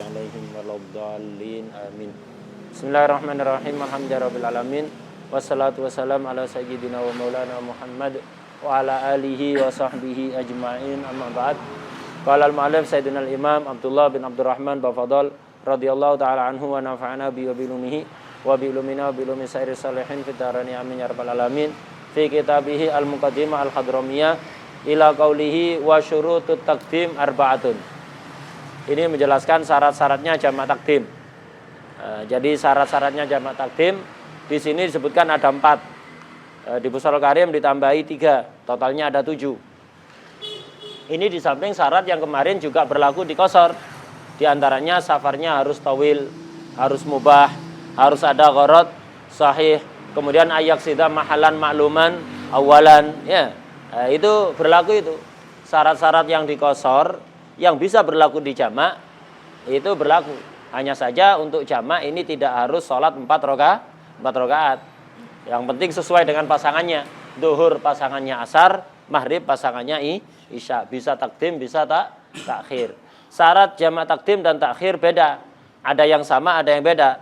alaihim waladdallin amin. Bismillahirrahmanirrahim. Alhamdulillahirabbil alamin. Wassalatu wassalamu ala sayyidina wa maulana Muhammad wa ala alihi wa sahbihi ajma'in. Amma ba'd. Qala al-mu'allif Sayyidina al-Imam Abdullah bin Abdurrahman Bafadal radhiyallahu ta'ala anhu wa nafa'ana bi wa bilumihi wa bi ilumina wa bi ilumi sairi salihin fid dharani amin ya rabbal alamin. Fi kitabihi al-muqaddimah al-hadramiyah ila qaulihi wa syurutut taqdim arba'atun. Ini menjelaskan syarat-syaratnya jamak takdim. Jadi syarat-syaratnya jamak takdim di sini disebutkan ada 4. Di Busarul Karim ditambahi 3, totalnya ada 7. Ini di samping syarat yang kemarin juga berlaku di qasar. Di antaranya safarnya harus tawil, harus mubah, harus ada gharad sahih, kemudian ayak sida mahalan makluman awalan, ya. Itu berlaku itu. Syarat-syarat yang di qasar yang bisa berlaku di jamak itu berlaku. Hanya saja untuk jamak ini tidak harus sholat 4 rakaat. Yang penting sesuai dengan pasangannya. Duhur pasangannya asar, maghrib pasangannya isya. Bisa takdim, bisa takhir. Syarat jamak takdim dan takhir beda. Ada yang sama, ada yang beda.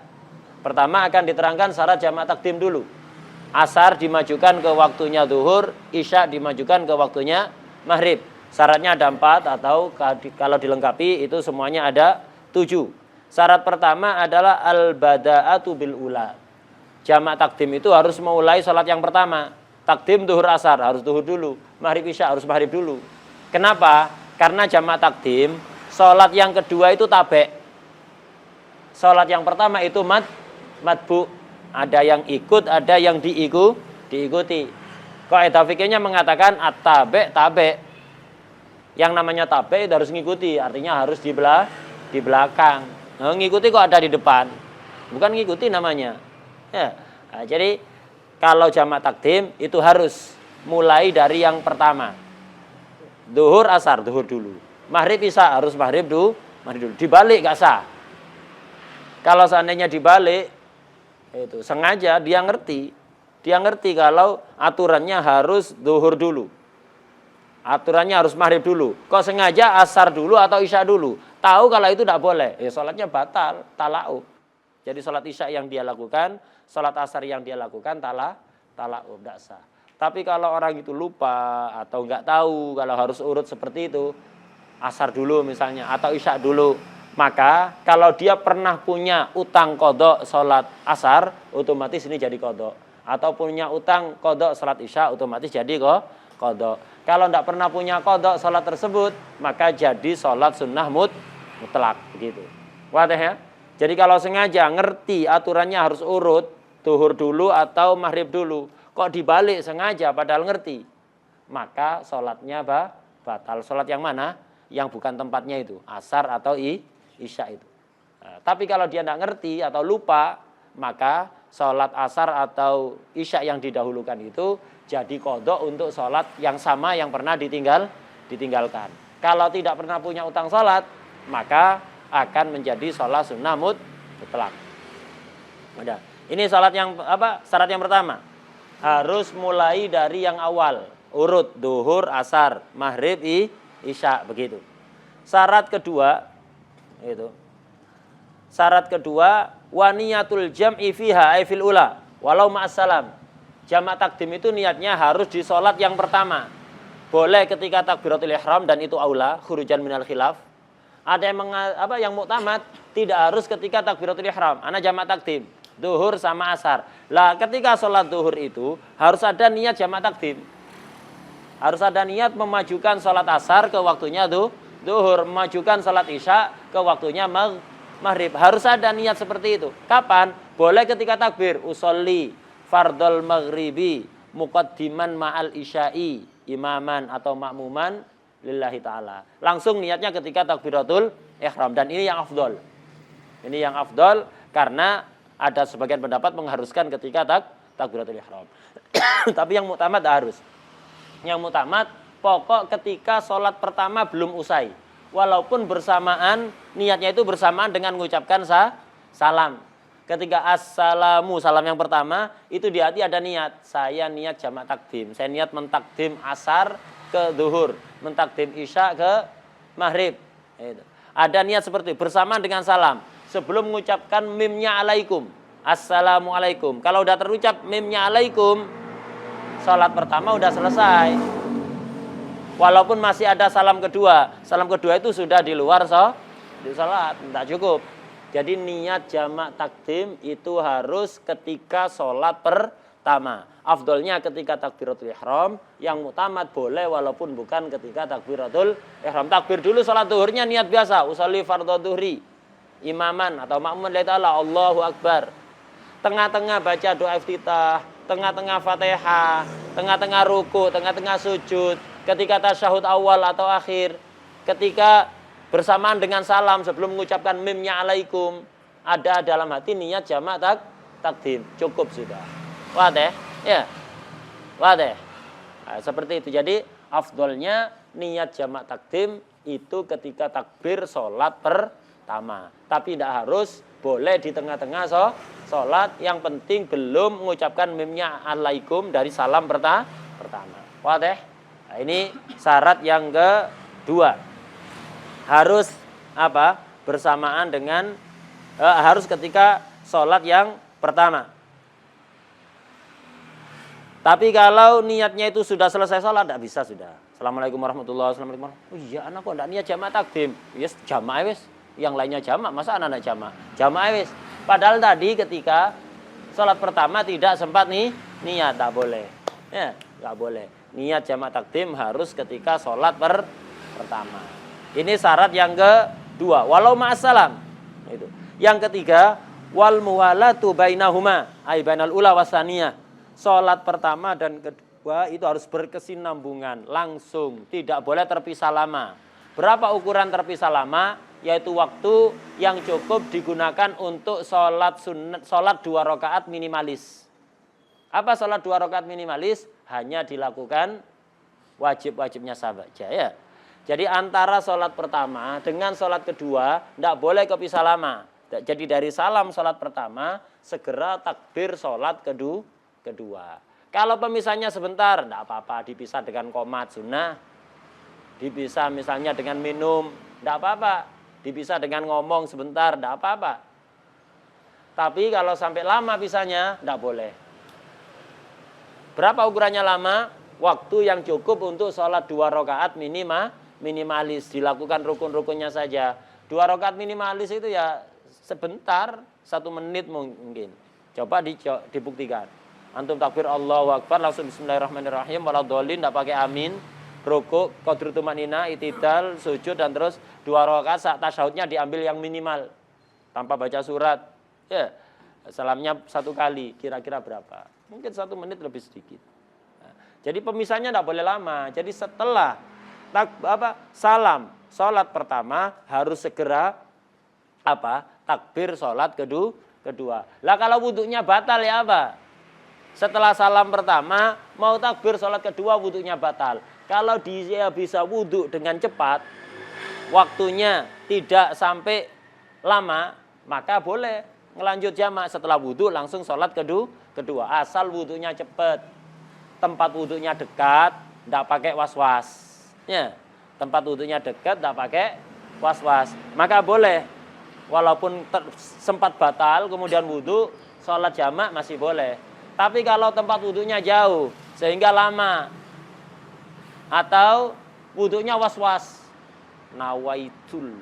Pertama akan diterangkan syarat jamak takdim dulu. Asar dimajukan ke waktunya duhur, isya dimajukan ke waktunya maghrib. Syaratnya ada 4 atau kalau dilengkapi itu semuanya ada 7. Syarat pertama adalah al-bada'atu bil ula. Jamak takdim itu harus memulai sholat yang pertama. Takdim duhur asar harus duhur dulu, maghrib isya harus maghrib dulu. Kenapa? Karena jamak takdim sholat yang kedua itu tabe'. Sholat yang pertama itu matbu. Ada yang ikut, ada yang diikuti. Kaidah fikihnya mengatakan at-tabe' tabe'. Yang namanya tabe' itu harus ngikuti, artinya harus di belakang. Nah, ngikuti kok ada di depan. Bukan ngikuti namanya. Ya. Nah, jadi kalau jamak takdim itu harus mulai dari yang pertama. Duhur asar, duhur dulu. Maghrib isya harus maghrib dulu. Dibalik gak sah. Kalau seandainya dibalik itu sengaja dia ngerti kalau aturannya harus duhur dulu. Aturannya harus maghrib dulu. Kok sengaja asar dulu atau isya dulu? Tahu kalau itu tidak boleh. Ya sholatnya batal, tala'ub. Jadi sholat isya yang dia lakukan, sholat asar yang dia lakukan, tala'ub, tidak sah. Tapi kalau orang itu lupa atau nggak tahu kalau harus urut seperti itu, asar dulu misalnya atau isya dulu, maka kalau dia pernah punya utang qadha sholat asar, otomatis ini jadi qadha. Atau punya utang qadha sholat isya, otomatis jadi qadha. Kalau tidak pernah punya qadha sholat tersebut, maka jadi sholat sunnah mutlak begitu. Wadah ya? Jadi kalau sengaja ngerti aturannya harus urut, duhur dulu atau maghrib dulu, kok dibalik sengaja padahal ngerti, maka sholatnya batal. Sholat yang mana? Yang bukan tempatnya itu, asar atau isya itu. Nah, tapi kalau dia tidak ngerti atau lupa, maka sholat asar atau isya yang didahulukan itu jadi qadha untuk sholat yang sama yang pernah ditinggalkan. Kalau tidak pernah punya utang sholat, maka akan menjadi sholat sunnah mutlak. Udah. Ini sholat yang syarat yang pertama. Harus mulai dari yang awal. Urut duhur, asar, maghrib, isya begitu. Syarat kedua itu. Syarat kedua wa niyatul jam'i fiha ay fil ula walau ma'assalam. Jamak takdim itu niatnya harus di sholat yang pertama. Boleh ketika takbiratul ihram dan itu aula, khurujan minal khilaf. Ada yang muktamad tidak harus ketika takbiratul ihram. Ana jamak takdim, duhur sama asar. Lah ketika sholat duhur itu harus ada niat jamak takdim. Harus ada niat memajukan sholat asar ke waktunya duhur, memajukan sholat isya ke waktunya maghrib. Harus ada niat seperti itu. Kapan? Boleh ketika takbir, usolli fardhol maghribi muqaddiman ma'al isya'i imaman atau makmuman lillahi ta'ala. Langsung niatnya ketika takbiratul ihram. Dan ini yang afdol. Ini yang afdol karena ada sebagian pendapat mengharuskan ketika takbiratul ihram. Tapi yang muktamad harus. Yang muktamad pokok ketika sholat pertama belum usai. Walaupun bersamaan, niatnya itu bersamaan dengan mengucapkan salam. Ketika assalamu, salam yang pertama, itu di hati ada niat. Saya niat jamak takdim. Saya niat mentakdim asar ke duhur. Mentakdim isya ke maghrib. Itu. Ada niat seperti itu, bersamaan dengan salam. Sebelum mengucapkan mimnya alaikum. Assalamualaikum. Kalau udah terucap mimnya alaikum, salat pertama udah selesai. Walaupun masih ada salam kedua. Salam kedua itu sudah di luar di salat, tidak cukup. Jadi niat jamak takdim itu harus ketika salat pertama. Afdolnya ketika takbiratul ihram, yang mutamat boleh walaupun bukan ketika takbiratul ihram. Takbir dulu salat zuhurnya niat biasa, usolli fardhu dhuhri. Imaman atau makmum lillahi ta'ala, Allahu Akbar. Tengah-tengah baca doa iftitah, tengah-tengah Fatihah, tengah-tengah ruku, tengah-tengah sujud, ketika tasyahud awal atau akhir, ketika bersamaan dengan salam sebelum mengucapkan mimnya alaikum, ada dalam hati niat jamak takdim, cukup sudah. Wadih? Ya. Wadih. Nah, seperti itu. Jadi afdolnya niat jamak takdim itu ketika takbir salat pertama. Tapi tidak harus, boleh di tengah-tengah sholat, yang penting belum mengucapkan mimnya alaikum dari salam pertama. Wadah? Nah, ini syarat yang kedua. Harus apa? Bersamaan dengan harus ketika sholat yang pertama. Tapi kalau niatnya itu sudah selesai sholat, tidak bisa sudah. Assalamualaikum warahmatullahi wabarakatuh. Oh iya, anak kok tidak niat jamak takdim? Yes, jamak wes. Yang lainnya jamak, masa anak jamak? Jamak wis. Padahal tadi ketika sholat pertama tidak sempat niat, tak boleh. Ya, tak boleh. Niat jamak takdim harus ketika sholat pertama. Ini syarat yang kedua. Walau ma'assalam. Itu. Yang ketiga, wal muwalatu bainahuma, ai bainal ula wasaniyah. Sholat pertama dan kedua itu harus berkesinambungan, langsung, tidak boleh terpisah lama. Berapa ukuran terpisah lama? Yaitu waktu yang cukup digunakan untuk sholat sunat, sholat 2 rakaat minimalis. Apa sholat 2 rakaat minimalis? Hanya dilakukan wajib-wajibnya saja ya. Jadi antara sholat pertama dengan sholat kedua tidak boleh kepisah lama. Jadi dari salam sholat pertama segera takbir sholat kedua. Kalau pemisahnya sebentar tidak apa-apa, dipisah dengan qomat sunnah, dipisah misalnya dengan minum tidak apa-apa. Dipisah dengan ngomong sebentar, tidak apa-apa. Tapi kalau sampai lama pisahnya, tidak boleh. Berapa ukurannya lama? Waktu yang cukup untuk sholat 2 rakaat minimalis. Dilakukan rukun-rukunnya saja. 2 rakaat minimalis itu ya sebentar, 1 menit mungkin. Coba dibuktikan. Antum takbir Allahu Akbar, langsung bismillahirrahmanirrahim, waladhdallin, tidak pakai amin. Rukuk, qadru tumanina, itidal, sujud, dan terus 2 rakaat saat tasyahudnya diambil yang minimal tanpa baca surat. Ya, salamnya 1 kali, kira-kira berapa? Mungkin 1 menit lebih sedikit. Nah, jadi pemisahnya tidak boleh lama. Jadi setelah salam sholat pertama harus segera takbir sholat kedua. Lah kalau wudhunya batal ya apa? Setelah salam pertama mau takbir sholat kedua wudhunya batal. Kalau dia bisa wudhu dengan cepat, waktunya tidak sampai lama, maka boleh ngelanjut jamak setelah wudhu langsung sholat kedua. Asal wudhunya cepat, tempat wudhunya dekat, tidak pakai was-was. Ya, tempat wudhunya dekat, tidak pakai was-was. Maka boleh, walaupun sempat batal, kemudian wudhu, sholat jamak masih boleh. Tapi kalau tempat wudhunya jauh, sehingga lama, atau wudhunya was-was, nawaitul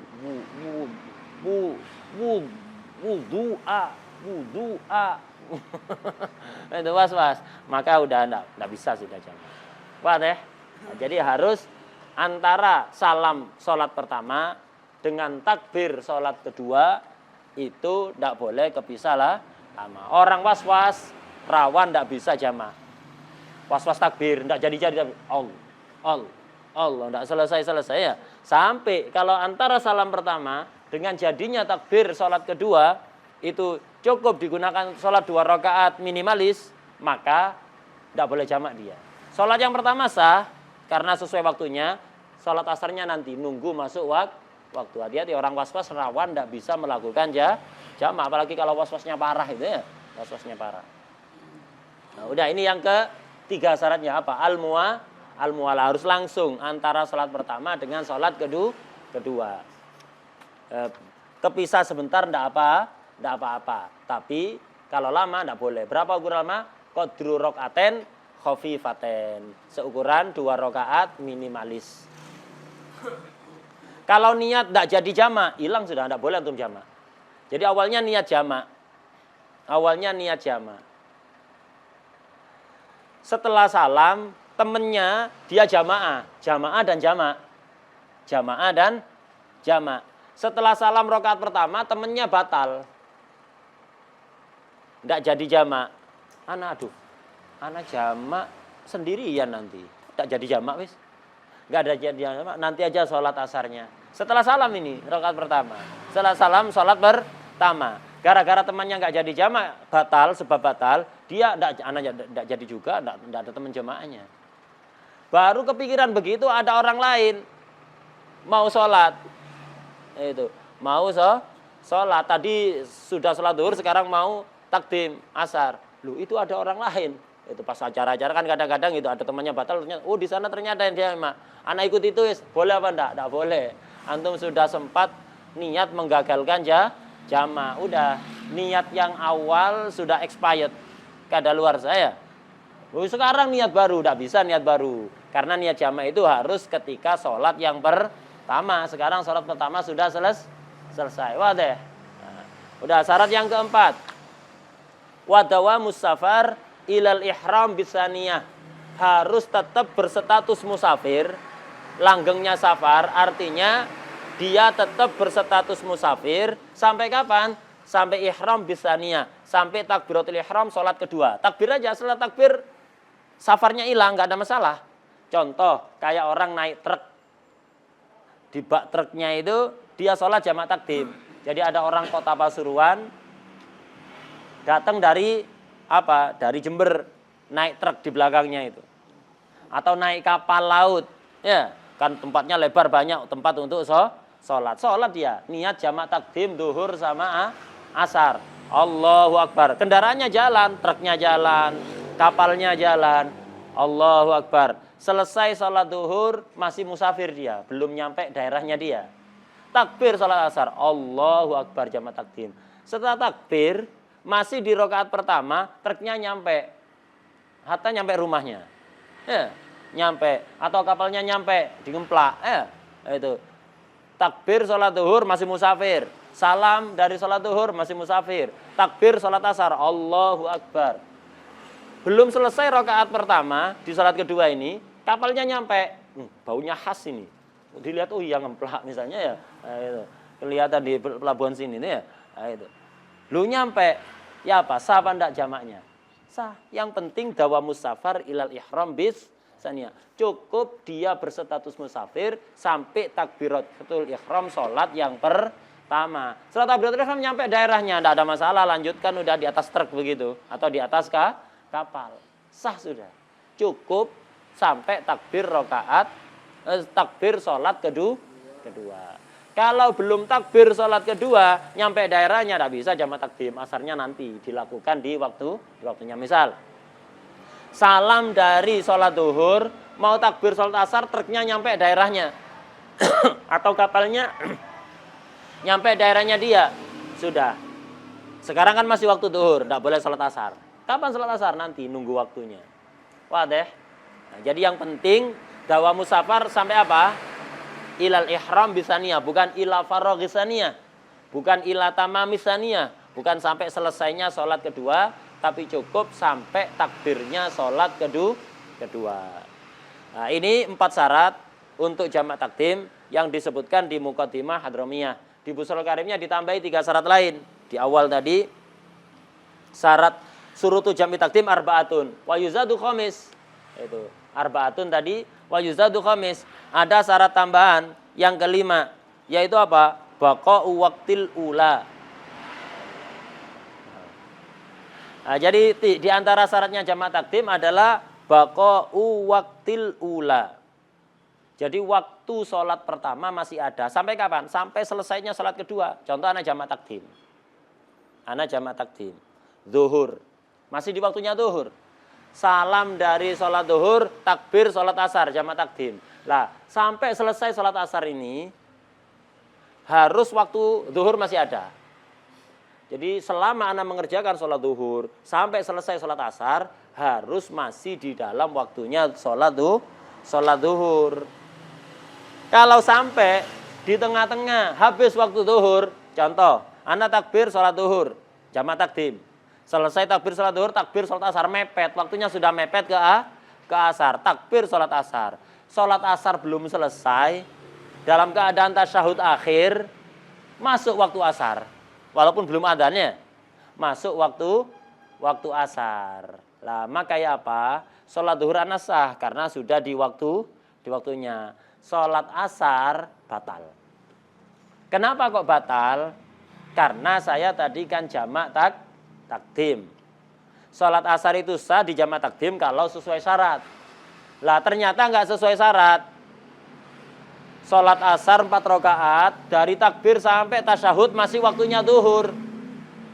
wudhu'a itu was-was, maka udah enggak bisa sudah jamak. Wadah? Nah, jadi harus antara salam sholat pertama dengan takbir sholat kedua itu enggak boleh kepisah lama. Orang was-was rawan enggak bisa jamak. Was-was takbir enggak jadi Allah enggak selesai ya. Sampai kalau antara salam pertama dengan jadinya takbir sholat kedua itu cukup digunakan sholat 2 rakaat minimalis, maka enggak boleh jamak dia. Sholat yang pertama sah karena sesuai waktunya. Sholat asarnya nanti nunggu masuk waktu. Hati-hati orang was-was rawan enggak bisa melakukan jamak, apalagi kalau was-wasnya parah itu ya. Was-wasnya parah. Nah, udah ini yang ketiga syaratnya apa? Al-muwala harus langsung antara sholat pertama dengan sholat kedua. Kepisah sebentar enggak apa-apa. Tapi kalau lama enggak boleh. Berapa ukuran lama? Qadru raqaten khafifaten. Seukuran 2 rakaat minimalis. Kalau niat enggak jadi jamak, hilang sudah, enggak boleh antum jamak. Jadi awalnya niat jamak. Setelah salam, temennya dia jamaah dan jamak. Setelah salam rakaat pertama, temennya batal. Enggak jadi jamak. Anak jamak sendirian nanti. Enggak jadi jamak wis. Enggak ada jadi jamak, nanti aja sholat asarnya. Setelah salam ini, rakaat pertama. Setelah salam, sholat pertama. Gara-gara temannya enggak jadi jamak, sebab batal, dia enggak jadi juga, enggak ada teman jamaahnya. Baru kepikiran begitu, ada orang lain mau sholat. Mau sholat. Tadi sudah sholat zuhur, sekarang mau takdim asar. Loh, itu ada orang lain. Itu pas acara-acara kan kadang-kadang itu ada temannya batal, di sana ternyata dia anak ikut itu, boleh apa enggak? Enggak boleh. Antum sudah sempat niat menggagalkan jamaah. Udah, niat yang awal sudah expired. Kadaluarsa ya. Sekarang niat baru, enggak bisa niat baru. Karena niat jamaah itu harus ketika sholat yang pertama. Sekarang sholat pertama sudah selesai. Wadah. Udah, syarat yang keempat. Wadawamus safar ilal ihram bisaniyah. Harus tetap berstatus musafir. Langgengnya safar, artinya dia tetap berstatus musafir. Sampai kapan? Sampai ihram bisaniyah. Sampai takbiratul ihram sholat kedua. Takbir aja, setelah takbir safarnya hilang, nggak ada masalah. Contoh, kayak orang naik truk. Di bak truknya itu dia sholat jamak takdim. Jadi ada orang kota Pasuruan datang dari Jember, naik truk di belakangnya itu. Atau naik kapal laut. Ya, kan tempatnya lebar, banyak tempat untuk sholat. Sholat dia, niat jamak takdim duhur sama asar. Allahu Akbar. Kendaraannya jalan, truknya jalan, kapalnya jalan. Allahu Akbar. Selesai sholat duhur, masih musafir dia, belum nyampe daerahnya dia. Takbir sholat asar, Allahu Akbar jamak takdim. Setelah takbir, masih di rakaat pertama, truknya nyampe. Hatta nyampe rumahnya. Ya, nyampe. Atau kapalnya nyampe, digemplak. Itu. Takbir sholat duhur, masih musafir. Salam dari sholat duhur, masih musafir. Takbir sholat asar, Allahu Akbar. Belum selesai rakaat pertama, di sholat kedua ini, kapalnya nyampe. Baunya khas ini. Dilihat, yang ngemplak misalnya ya. Itu. Kelihatan di pelabuhan sini nih ya. Itu. Lu nyampe, ya apa? Sah apa enggak jamaknya? Sah. Yang penting dawamus safar ilal ihram bis saniyah. Cukup dia berstatus musafir sampai takbiratul ihram sholat yang pertama. Setelah takbiratul ihram nyampe daerahnya, enggak ada masalah, lanjutkan udah di atas truk begitu atau di atas kapal. Sah sudah. Cukup sampai takbir sholat kedua. Kalau belum takbir sholat kedua, nyampe daerahnya tidak bisa jamak takdim. Asarnya nanti dilakukan di waktunya. Misal, salam dari sholat duhur, mau takbir sholat asar, truknya nyampe daerahnya. Atau kapalnya nyampe daerahnya dia. Sudah. Sekarang kan masih waktu duhur, tidak boleh sholat asar. Kapan sholat asar? Nanti, nunggu waktunya. Wadah. Nah, jadi yang penting, dawamus safar sampai apa? Ilal ihram bisaniyah, bukan ila faraghisaniyah, bukan ila tamamisaniyah, bukan sampai selesainya sholat kedua, tapi cukup sampai takbirnya sholat kedua. Nah, ini 4 syarat untuk jamak takdim yang disebutkan di Muqaddimah Hadramiyah. Di Busrul Karimnya ditambahi 3 syarat lain. Di awal tadi syarat surutu jami takdim arbaatun wa yuzadu khamis. Itu arbaatun tadi wa yuzadu khamis. Ada syarat tambahan yang kelima, yaitu apa? Baqa'u waqtil ula. Nah, jadi di antara syaratnya jamak takdim adalah baqa'u waqtil ula. Jadi waktu sholat pertama masih ada. Sampai kapan? Sampai selesainya sholat kedua. Contoh anak jamak takdim. Anak jamak takdim. Zuhur. Masih di waktunya zuhur. Salam dari sholat duhur, takbir sholat asar, jamak takdim. Lah, sampai selesai sholat asar ini, harus waktu zuhur masih ada. Jadi selama Anda mengerjakan sholat zuhur sampai selesai sholat asar, harus masih di dalam waktunya sholat zuhur. Kalau sampai di tengah-tengah habis waktu zuhur, contoh, Anda takbir sholat zuhur, jamak takdim. Selesai takbir sholat zuhur, takbir sholat asar, mepet. Waktunya sudah mepet ke asar, takbir sholat asar. Sholat asar belum selesai, dalam keadaan tasyahud akhir, masuk waktu asar. Walaupun belum adanya, masuk waktu asar. Lama kayak apa? Sholat zuhur Anda sah karena sudah di waktunya. Sholat asar batal. Kenapa kok batal? Karena saya tadi kan jamak takdim. Sholat asar itu sah di jamak takdim kalau sesuai syarat. Lah ternyata nggak sesuai syarat. Sholat asar 4 rakaat dari takbir sampai tasyahud masih waktunya zuhur.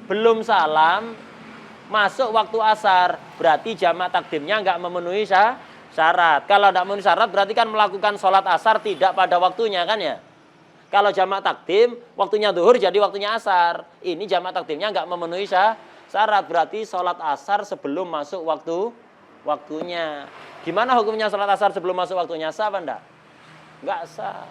Belum salam, masuk waktu asar. Berarti jamak takdimnya nggak memenuhi syarat. Kalau nggak memenuhi syarat berarti kan melakukan sholat asar tidak pada waktunya kan ya. Kalau jamak takdim, waktunya zuhur jadi waktunya asar. Ini jamak takdimnya nggak memenuhi syarat. Berarti sholat asar sebelum masuk waktunya. Gimana hukumnya sholat asar sebelum masuk waktunya? Sah apa enggak? Enggak sah.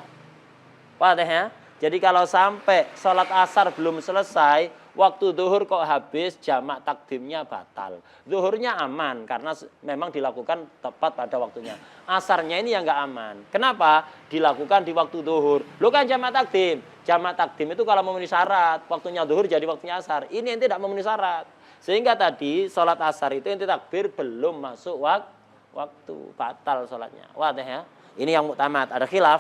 Paham ya? Jadi kalau sampai sholat asar belum selesai, waktu zuhur kok habis, jamak takdimnya batal. Zuhurnya aman karena memang dilakukan tepat pada waktunya. Asarnya ini yang enggak aman. Kenapa? Dilakukan di waktu zuhur. Lo kan jamak takdim. Jamak takdim itu kalau memenuhi syarat, waktunya zuhur jadi waktunya asar. Ini ente tidak memenuhi syarat. Sehingga tadi sholat asar itu ente takbir belum masuk waktu, batal sholatnya. Wadah ya? Ini yang muktamad, ada khilaf.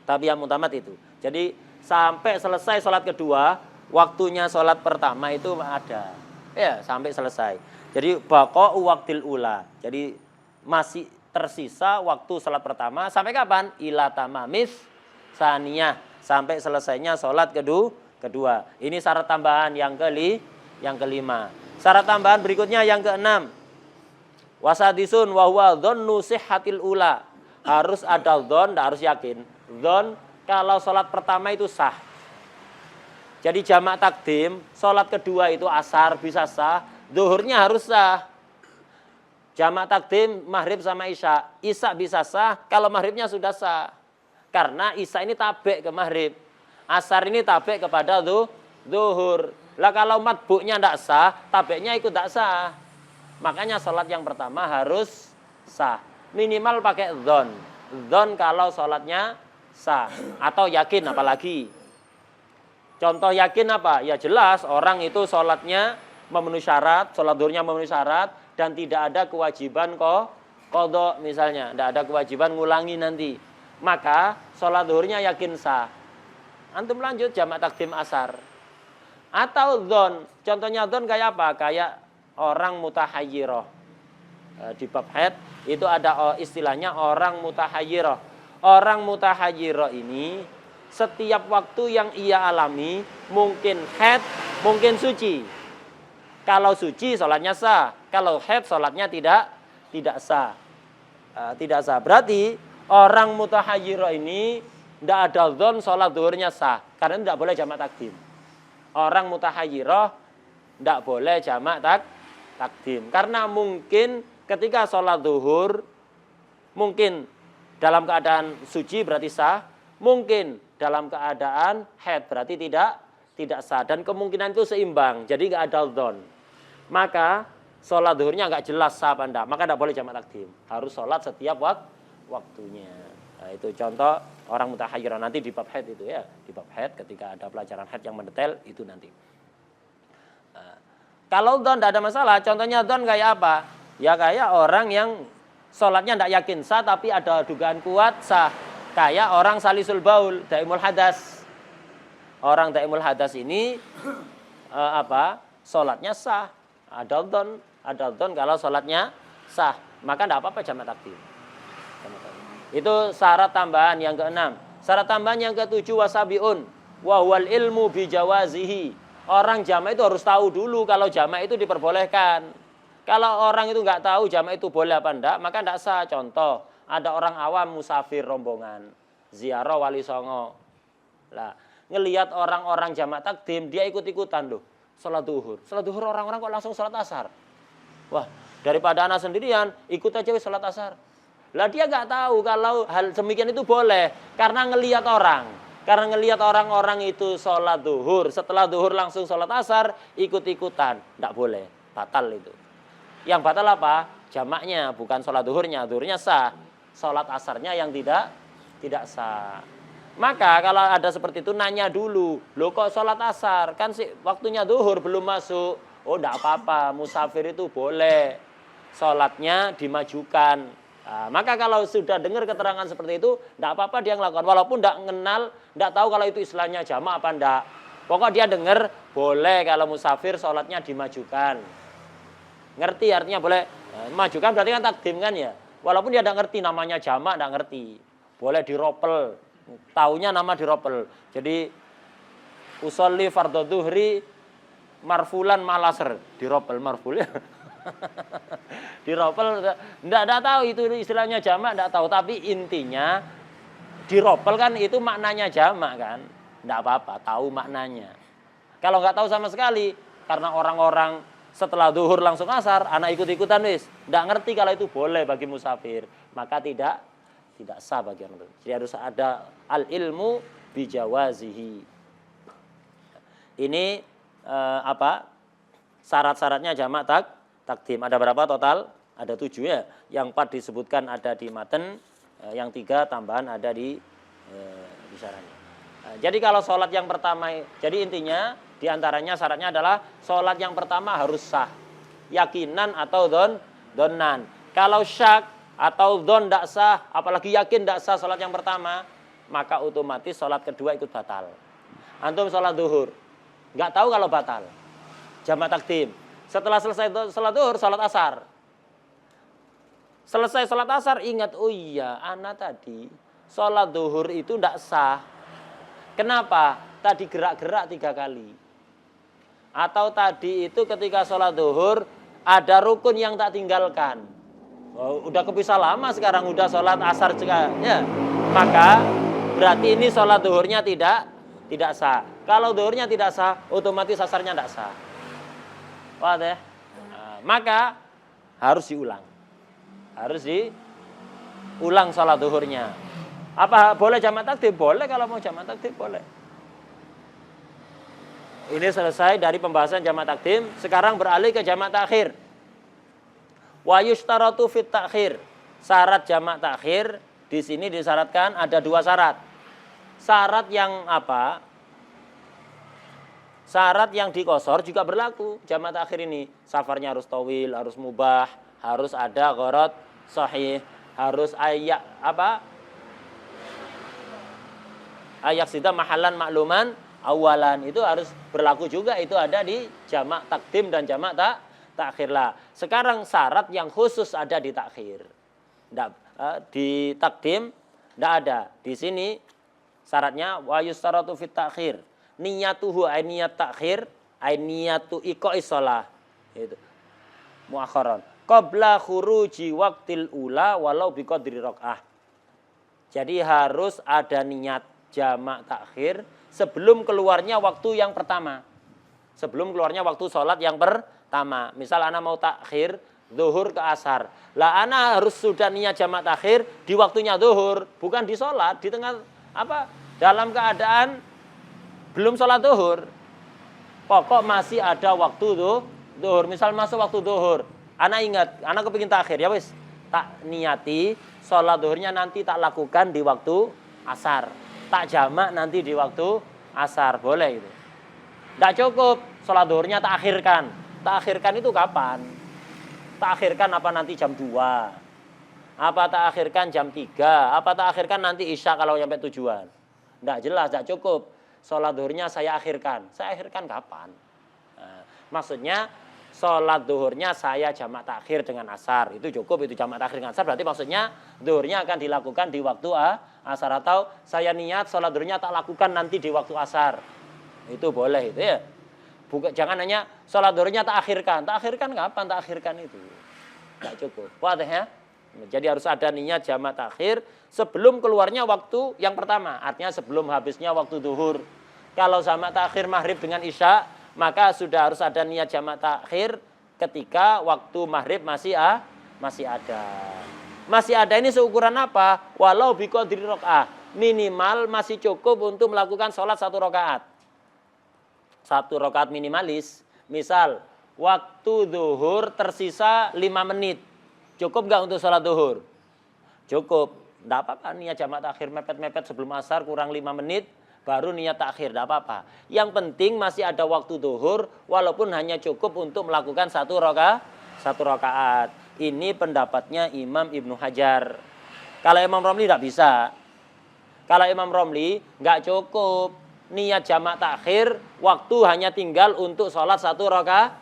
Tapi yang muktamad itu. Jadi sampai selesai sholat kedua, waktunya sholat pertama itu ada. Ya, sampai selesai. Jadi baqa'u waqtil ula. Jadi masih tersisa waktu sholat pertama sampai kapan? Ila tamamis saniyah, sampai selesainya sholat kedua. Ini syarat tambahan yang kelima. Syarat tambahan berikutnya yang keenam. Wasadisun wa huwa dzannu sihhatil ula. Harus ada dzon, tidak harus yakin. Dzon kalau sholat pertama itu sah. Jadi jamak takdim, sholat kedua itu asar bisa sah, zuhurnya harus sah. Jamak takdim maghrib sama isya, isya bisa sah kalau maghribnya sudah sah. Karena isya ini tabek ke maghrib, asar ini tabek kepada zuhur. Lah kalau matbuknya tidak sah, tabeknya ikut tidak sah. Makanya sholat yang pertama harus sah. Minimal pakai dzon. Dzon kalau sholatnya sah. Atau yakin apalagi. Contoh yakin apa? Ya jelas orang itu sholatnya memenuhi syarat, sholat zuhurnya memenuhi syarat, dan tidak ada kewajiban qadha misalnya. Tidak ada kewajiban ngulangi nanti. Maka sholat zuhurnya yakin sah. Antum lanjut jamak takdim asar. Atau dzon. Contohnya dzon kayak apa? Kayak orang mutahayyirah. Di bab haid itu ada istilahnya orang mutahayyirah. Orang mutahayyirah ini setiap waktu yang ia alami mungkin haid, mungkin suci. Kalau suci sholatnya sah, kalau haid sholatnya tidak sah. Tidak sah. Berarti orang mutahayyirah ini tidak ada dzon sholat zuhurnya sah karena tidak boleh jamak takdim. Orang mutahayyirah tidak boleh jamak takdim karena mungkin ketika sholat zuhur, mungkin dalam keadaan suci berarti sah, mungkin dalam keadaan haid berarti tidak sah. Dan kemungkinan itu seimbang, jadi nggak ada dzon. Maka sholat zuhurnya nggak jelas sah apa enggak, maka tidak boleh jamak takdim. Harus sholat setiap waktunya. Nah, itu contoh orang mutahayyirah nanti di bab haid itu ya, di bab haid ketika ada pelajaran haid yang mendetail itu nanti. Kalau dzon tidak ada masalah, contohnya dzon kayak apa? Ya kayak orang yang sholatnya tidak yakin sah tapi ada dugaan kuat sah. Kayak orang salisul baul, daimul hadas. Orang daimul hadas ini sholatnya sah. Ada dzon kalau sholatnya sah. Maka tidak apa-apa jamak takdim. Itu syarat tambahan yang keenam. Syarat tambahan yang ketujuh wasabiun. Wa huwal ilmu bijawazihi. Orang jamak itu harus tahu dulu kalau jamak itu diperbolehkan. Kalau orang itu nggak tahu jamak itu boleh apa enggak, maka enggak sah. Contoh, ada orang awam musafir rombongan, ziarah Wali Songo. Lah, ngelihat orang-orang jamak takdim, dia ikut-ikutan loh sholat duhur. Sholat duhur orang-orang kok langsung sholat asar. Wah, daripada anak sendirian, ikut aja sholat asar. Lah dia nggak tahu kalau hal demikian itu boleh karena ngelihat orang. Karena ngelihat orang-orang itu sholat duhur, setelah duhur langsung sholat asar, ikut-ikutan. Nggak boleh, batal itu. Yang batal apa? Jamaknya, bukan sholat duhurnya. Duhurnya sah. Sholat asarnya yang tidak sah. Maka kalau ada seperti itu nanya dulu. Loh kok sholat asar? Kan sih waktunya duhur belum masuk. Oh enggak apa-apa, musafir itu boleh. Sholatnya dimajukan. Nah, maka kalau sudah dengar keterangan seperti itu, enggak apa-apa dia ngelakukan. Walaupun enggak kenal, enggak tahu kalau itu istilahnya jamak apa enggak. Pokok dia dengar, boleh kalau musafir sholatnya dimajukan. Ngerti artinya boleh. Majukan berarti kan takdim kan ya. Walaupun dia enggak ngerti namanya jamak, enggak ngerti. Boleh diropel. Taunya nama diropel. Jadi usolli fardhu dhuhri marfulan malasr. Diropel marful ya. Diropel enggak tahu itu istilahnya jamak, enggak tahu, tapi intinya diropel kan itu maknanya jamak kan. Enggak apa-apa, tahu maknanya. Kalau enggak tahu sama sekali karena orang-orang setelah duhur langsung asar, anak ikut-ikutan wis, enggak ngerti kalau itu boleh bagi musafir, maka tidak sah bagi orang itu. Jadi harus ada al-ilmu bijawazihi. Ini syarat-syaratnya jamak takdim. Ada berapa total? Ada 7 ya. Yang 4 disebutkan ada di matan, yang 3 tambahan ada di syaratnya. Jadi kalau sholat yang pertama, jadi intinya diantaranya syaratnya adalah sholat yang pertama harus sah. Yakinan atau donan. Kalau syak atau don tidak sah, apalagi yakin tidak sah sholat yang pertama, maka otomatis sholat kedua ikut batal. Antum sholat duhur, nggak tahu kalau batal, jamak takdim. Setelah selesai sholat duhur, sholat asar. Selesai sholat asar, ingat, oh iya, anak tadi sholat duhur itu tidak sah. Kenapa? Tadi gerak-gerak 3 kali. Atau tadi itu ketika sholat duhur, ada rukun yang tak tinggalkan. Oh, udah kepisah lama sekarang, udah sholat asar juga ya. Maka berarti ini sholat duhurnya tidak sah. Kalau duhurnya tidak sah, otomatis asarnya tidak sah. Wah deh. Nah, maka harus diulang. Harus diulang sholat duhurnya. Apa boleh jamak takdim? Boleh, kalau mau jamak takdim boleh. Ini selesai dari pembahasan jamak takdim. Sekarang beralih ke jamak takhir. Wa yushtaratu fit takhir. Syarat jamak takhir di sini disyaratkan ada 2 syarat. Syarat yang apa? Syarat yang dikosor juga berlaku jamak takhir ini. Safarnya harus tawil, harus mubah, harus ada gharad sahih, harus ayak sida mahalan makluman awalan. Itu harus berlaku juga, itu ada di jamak takdim dan jamak takhir lah. Sekarang syarat yang khusus ada di takhir. Di takdim tidak ada. Di sini syaratnya wa yustaratu fit takhir. Niyatuhu ay niyat takhir, ay niyatu iqa'is shalah. Itu. Muakharan. Qabla khuruji waqtil ula walau biqadri raq'ah. Jadi harus ada niat jamak takhir sebelum keluarnya waktu yang pertama. Sebelum keluarnya waktu sholat yang pertama. Misal anak mau takhir zuhur ke asar. Lah anak harus sudah niat jamak takhir di waktunya zuhur, bukan di sholat, di tengah dalam keadaan belum sholat zuhur. Pokok masih ada waktu zuhur. Misal masuk waktu zuhur, anak ingat, anak kepingin takhir, ya wis, tak niati sholat zuhurnya nanti tak lakukan di waktu asar. Tak jamak nanti di waktu asar, boleh gitu. Tidak cukup, sholat zuhurnya tak akhirkan. Tak akhirkan itu kapan? Tak akhirkan apa nanti jam 2? Apa tak akhirkan jam 3? Apa tak akhirkan nanti isya kalau sampai tujuan? Tidak jelas, tidak cukup. Sholat zuhurnya saya akhirkan. Saya akhirkan kapan? Nah, maksudnya sholat zuhurnya saya jamak takhir dengan asar. Itu cukup, itu jamak takhir dengan asar. Berarti maksudnya zuhurnya akan dilakukan di waktu asar. Atau saya niat sholat zuhurnya tak lakukan nanti di waktu asar. Itu boleh itu ya. Jangan hanya sholat zuhurnya tak akhirkan. Tak akhirkan kapan tak akhirkan itu? Tidak cukup. Wadah ya? Jadi harus ada niat jamak takhir sebelum keluarnya waktu yang pertama. Artinya sebelum habisnya waktu zuhur. Kalau jamak takhir maghrib dengan isya, maka sudah harus ada niat jamak takhir ketika waktu maghrib masih ada. Masih ada ini seukuran apa? Walau biqadri rakaah. Minimal masih cukup untuk melakukan sholat 1 rakaat. 1 rakaat minimalis. Misal, waktu zuhur tersisa 5 menit. Cukup nggak untuk sholat zuhur? Cukup. Tidak apa-apa niat jamak takhir mepet-mepet sebelum asar kurang 5 menit. Baru niat takhir, tidak apa-apa. Yang penting masih ada waktu zuhur walaupun hanya cukup untuk melakukan 1 rakaat. Ini pendapatnya Imam Ibnu Hajar. Kalau Imam Romli tidak bisa. Kalau Imam Romli nggak cukup. Niat jamak takhir waktu hanya tinggal untuk sholat 1 rakaat.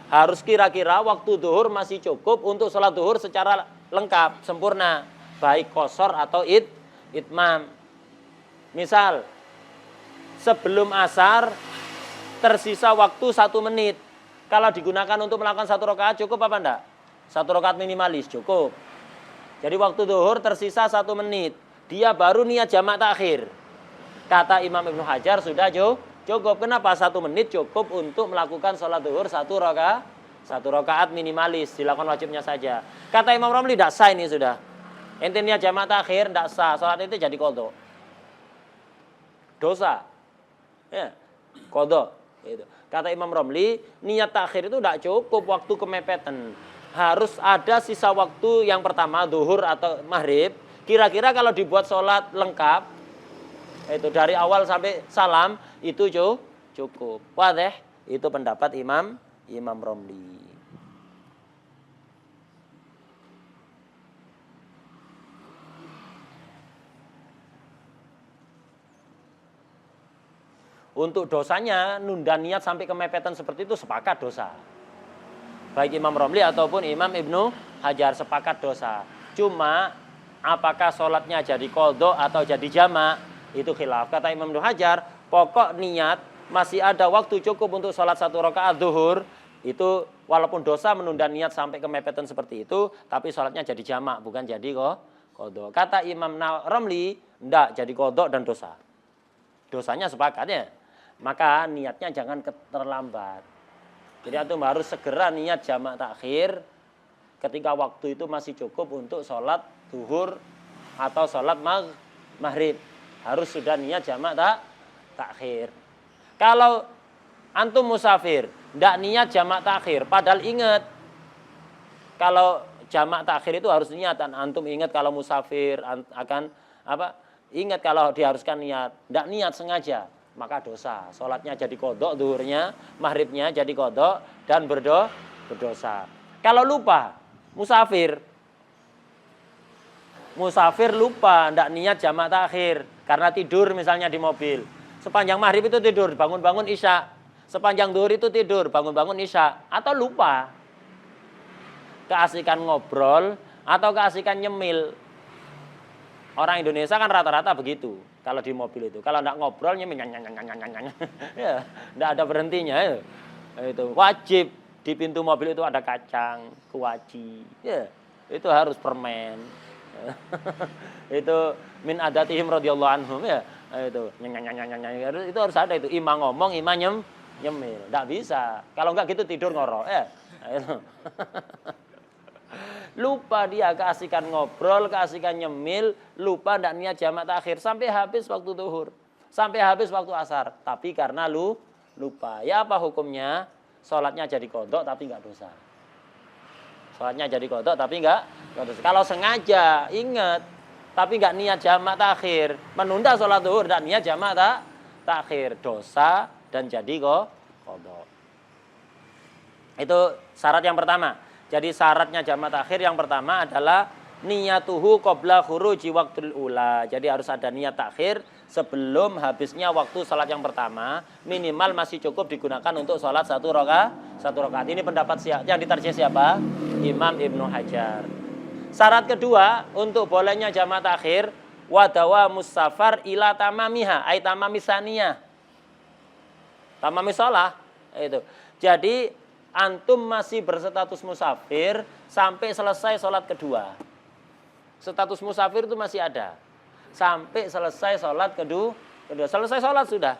Harus kira-kira waktu zuhur masih cukup untuk sholat zuhur secara lengkap, sempurna. Baik qashar atau itmam. Misal, sebelum asar tersisa waktu 1 menit. Kalau digunakan untuk melakukan 1 rakaat cukup apa enggak? 1 rakaat minimalis cukup. Jadi waktu zuhur tersisa 1 menit. Dia baru niat jamak takhir. Kata Imam Ibnu Hajar sudah cukup. Kenapa? 1 menit cukup untuk melakukan sholat zuhur 1 rakaat minimalis. Dilakukan wajibnya saja. Kata Imam Romli tidak sah ini sudah. Ente niat jamak takhir tidak sah. Sholat itu jadi qadha. Dosa. Ya, qadha. Gitu. Kata Imam Romli, niat takhir itu tidak cukup waktu kemepetan. Harus ada sisa waktu yang pertama, zuhur atau maghrib. Kira-kira kalau dibuat sholat lengkap, itu dari awal sampai salam, itu cukup. Wadih, itu pendapat Imam Romli. Untuk dosanya, nunda niat sampai kemepetan seperti itu sepakat dosa. Baik Imam Romli ataupun Imam Ibnu Hajar sepakat dosa. Cuma, apakah sholatnya jadi qadha atau jadi jamak, itu khilaf. Kata Imam Ibnu Hajar, pokok niat masih ada waktu cukup untuk sholat 1 rakaat zuhur, itu walaupun dosa menunda niat sampai kemepetan seperti itu, tapi sholatnya jadi jamak, bukan jadi qadha. Kata Imam Romli, enggak, jadi qadha dan dosa. Dosanya sepakat ya. Maka niatnya jangan terlambat. Jadi antum harus segera niat jamak takhir ketika waktu itu masih cukup untuk sholat zuhur atau sholat maghrib. Harus sudah niat jamak takhir. Kalau antum musafir, tidak niat jamak takhir, padahal ingat kalau jamak takhir itu harus niatan. Antum ingat kalau musafir akan apa? Ingat kalau diharuskan niat, tidak niat sengaja, maka dosa. Sholatnya jadi qadha, zuhurnya, maghribnya jadi qadha dan berdosa. Kalau lupa, musafir lupa, tidak niat jamak takhir karena tidur misalnya di mobil. Sepanjang maghrib itu tidur, bangun-bangun isya. Sepanjang zuhur itu tidur, bangun-bangun isya. Atau lupa. Keasikan ngobrol atau keasikan nyemil. Orang Indonesia kan rata-rata begitu. Kalau di mobil itu, kalau enggak ngobrol nyemil, ya, enggak ada berhentinya. Ya. Itu wajib di pintu mobil itu ada kacang, kuaci. Ya, itu harus permen. Itu min adatihim radhiyallahu anhum ya. Itu itu harus ada itu. Imam ngomong, imam nyemil. Enggak bisa. Kalau enggak gitu tidur ngorok ya. Itu. Lupa dia keasikan ngobrol, keasikan nyemil, lupa tidak niat jamak takhir sampai habis waktu zuhur, sampai habis waktu asar. Tapi karena lupa, ya apa hukumnya? Sholatnya jadi qadha tapi enggak dosa. Sholatnya jadi qadha tapi enggak dosa. Kalau sengaja ingat tapi enggak niat jamak takhir, menunda sholat zuhur dan niat jamak takhir, dosa dan jadi qadha. Itu syarat yang pertama. Jadi syaratnya jamak takhir yang pertama adalah niyatuhu qabla khuruji waqtul ula. Jadi harus ada niat takhir sebelum habisnya waktu salat yang pertama, minimal masih cukup digunakan untuk salat 1 rakaat. Ini pendapat yang ditarjih siapa? Imam Ibnu Hajar. Syarat kedua untuk bolehnya jamak takhir wadawa musafar ila tamamiha, ay tamamisaniyah. Tamamis shalah itu. Jadi Antum masih berstatus musafir sampai selesai sholat kedua. Status musafir itu masih ada. Sampai selesai sholat kedua. Selesai sholat sudah.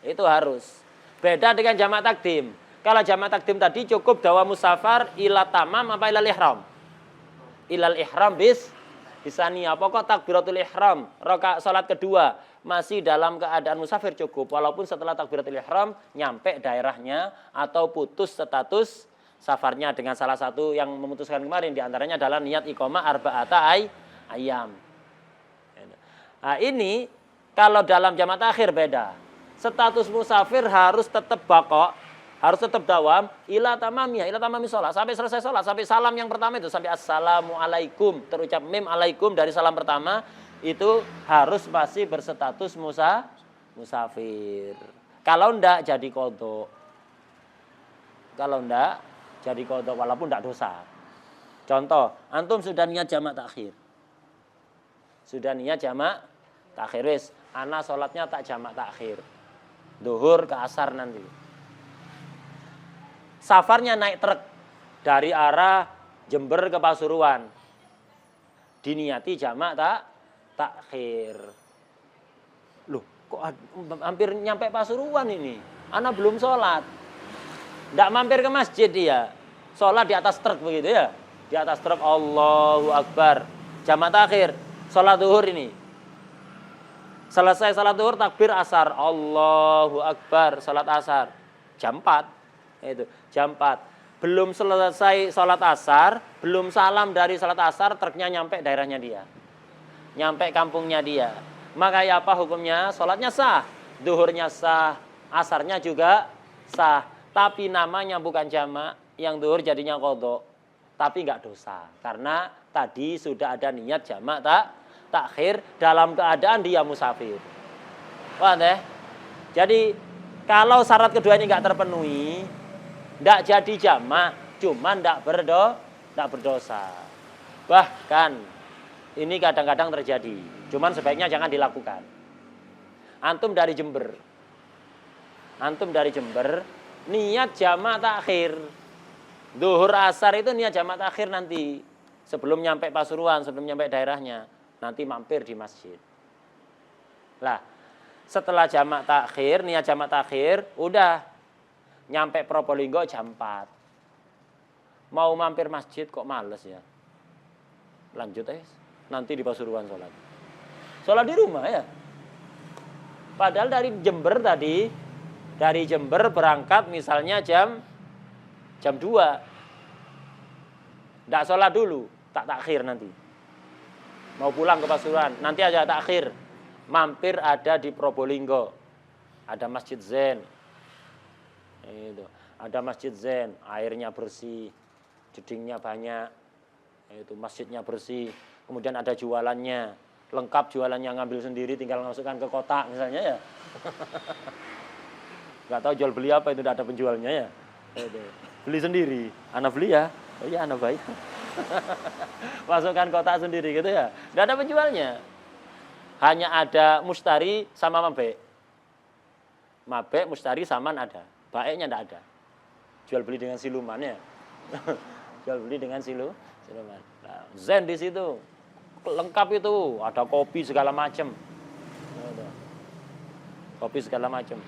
Itu harus. Beda dengan jamak takdim. Kalau jamak takdim tadi cukup dawa musafar ila tamam apa ilal ihram? Ilal ihram bisania. Pokok takbiratul ihram. Rakaat sholat kedua. Masih dalam keadaan musafir cukup. Walaupun setelah takbiratul ihram nyampe daerahnya atau putus status safarnya dengan salah satu yang memutuskan kemarin. Diantaranya adalah niat iqamah arba'ata ayam. Nah ini kalau dalam jamak takhir beda. Status musafir harus tetap bakok. Harus tetap dawam. Ila tamamiyah. Ila tamami sholat. Sampai selesai sholat. Sampai salam yang pertama itu. Sampai assalamualaikum. Terucap mim alaikum dari salam pertama. Itu harus masih berstatus musafir. Kalau enggak jadi qadha. Kalau enggak jadi qadha walaupun enggak dosa. Contoh, antum sudah niat jamak takhir. Sudah niat jamak takhir wis, ana salatnya tak jamak takhir. Zuhur ke asar nanti. Safarnya naik truk dari arah Jember ke Pasuruan. Diniati jamak takhir. Loh, kok hampir nyampe Pasuruan ini? Ana belum sholat. Nggak mampir ke masjid dia. Sholat di atas truk begitu ya. Di atas truk Allahu Akbar. Jamak takhir. Sholat zuhur ini. Selesai sholat zuhur takbir asar. Allahu Akbar. Sholat asar. Jam 4. Itu. Jam 4. Belum selesai sholat asar. Belum salam dari sholat asar. Truknya nyampe daerahnya dia. Nyampe kampungnya dia. Maka ya apa hukumnya? Sholatnya sah. Zuhurnya sah. Asarnya juga sah. Tapi namanya bukan jamak. Yang zuhur jadinya qadha. Tapi enggak dosa. Karena tadi sudah ada niat jamak takhir dalam keadaan dia musafir. Paham ya? Jadi kalau syarat kedua ini enggak terpenuhi, enggak jadi jamak, cuman enggak berdosa. Bahkan ini kadang-kadang terjadi. Cuman sebaiknya jangan dilakukan. Antum dari Jember. Niat jamak takhir. Zuhur asar itu niat jamak takhir nanti. Sebelum nyampe Pasuruan, sebelum nyampe daerahnya. Nanti mampir di masjid. Lah, setelah jamak takhir, niat jamak takhir, udah. Nyampe Probolinggo jam 4. Mau mampir masjid kok males ya. Lanjut nanti di Pasuruan sholat. Sholat di rumah ya. Padahal dari Jember tadi, dari Jember berangkat misalnya jam 2. Nggak sholat dulu, tak takhir nanti. Mau pulang ke Pasuruan, nanti aja takhir. Mampir ada di Probolinggo. Ada Masjid Zen. Itu. Ada Masjid Zen, airnya bersih, jedingnya banyak. Itu masjidnya bersih. Kemudian ada jualannya, lengkap jualannya, ngambil sendiri, tinggal masukkan ke kotak misalnya ya. Gak tahu jual beli apa itu, tidak ada penjualnya ya. Beli sendiri, anak beli ya, oh iya anak bayar. Masukkan kotak sendiri gitu ya, tidak ada penjualnya. Hanya ada mustari sama mabek. Mabek, mustari, saman ada, baiknya tidak ada. Jual beli dengan siluman ya. Jual beli dengan siluman. Nah, Zen di situ. Lengkap itu, ada kopi segala macam. Kopi segala macam.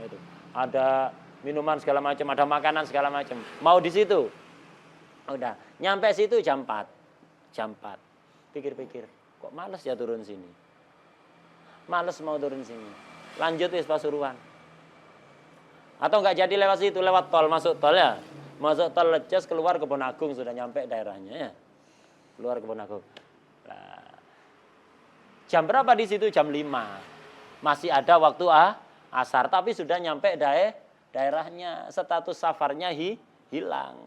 Itu. Ada minuman segala macam, ada makanan segala macam. Mau di situ. Udah, nyampe situ jam 4. Jam 4. Pikir-pikir, kok males ya turun sini. Males mau turun sini. Lanjut wis Pasuruan. Atau enggak jadi lewat situ, lewat tol, masuk tol ya. Masuk tol Leces, keluar Kebon Agung, sudah nyampe daerahnya ya. Keluar Kebon Agung. Nah, jam berapa di situ? Jam 5. Masih ada waktu asar, tapi sudah nyampe daerahnya. Status safarnya hilang.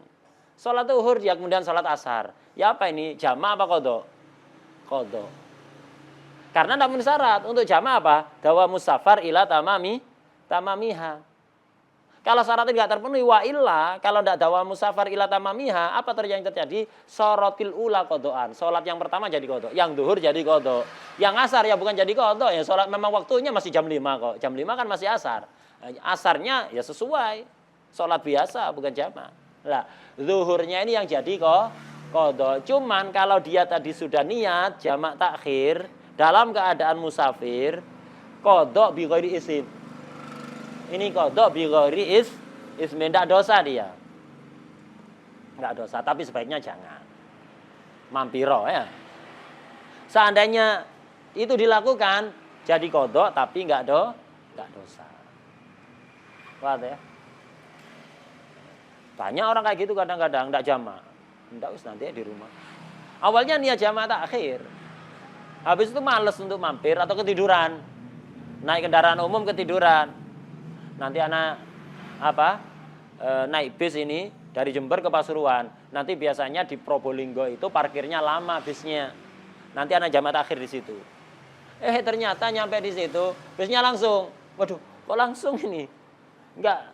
Sholat zuhur dia kemudian sholat asar. Ya apa ini? Jamak apa qadha? Qadha. Karena tidak memenuhi syarat. Untuk jamak apa? Dawa musafar ila tamamiha. Kalau syaratnya tidak terpenuhi, wa illa, kalau tidak dawa musafar ila tamamiha, apa yang terjadi? Sorotil ula qadhaan. Sholat yang pertama jadi qadha, yang zuhur jadi qadha. Yang asar ya bukan jadi qadha, ya sholat memang waktunya masih jam 5 kok. Jam 5 kan masih asar. Asarnya ya sesuai. sholat biasa bukan jamak. Lah, zuhurnya ini yang jadi qadha. Cuman kalau dia tadi sudah niat jamak takhir dalam keadaan musafir, qadha bi ghairi ism. Ini qadha bi ghairi ism, tidak dosa dia. Enggak dosa, tapi sebaiknya jangan. Mampiro ya. Seandainya itu dilakukan jadi qadha tapi enggak dosa. Paham ya? Banyak orang kayak gitu kadang-kadang enggak jamak. Enggak us nanti ya di rumah. Awalnya niat jamak takhir. Habis itu males untuk mampir atau ketiduran. Naik kendaraan umum ketiduran. Nanti anak naik bis ini dari Jember ke Pasuruan. Nanti biasanya di Probolinggo itu parkirnya lama bisnya. Nanti anak jamak takhir di situ. Ternyata nyampe di situ, bisnya langsung. Waduh, kok langsung ini? Enggak,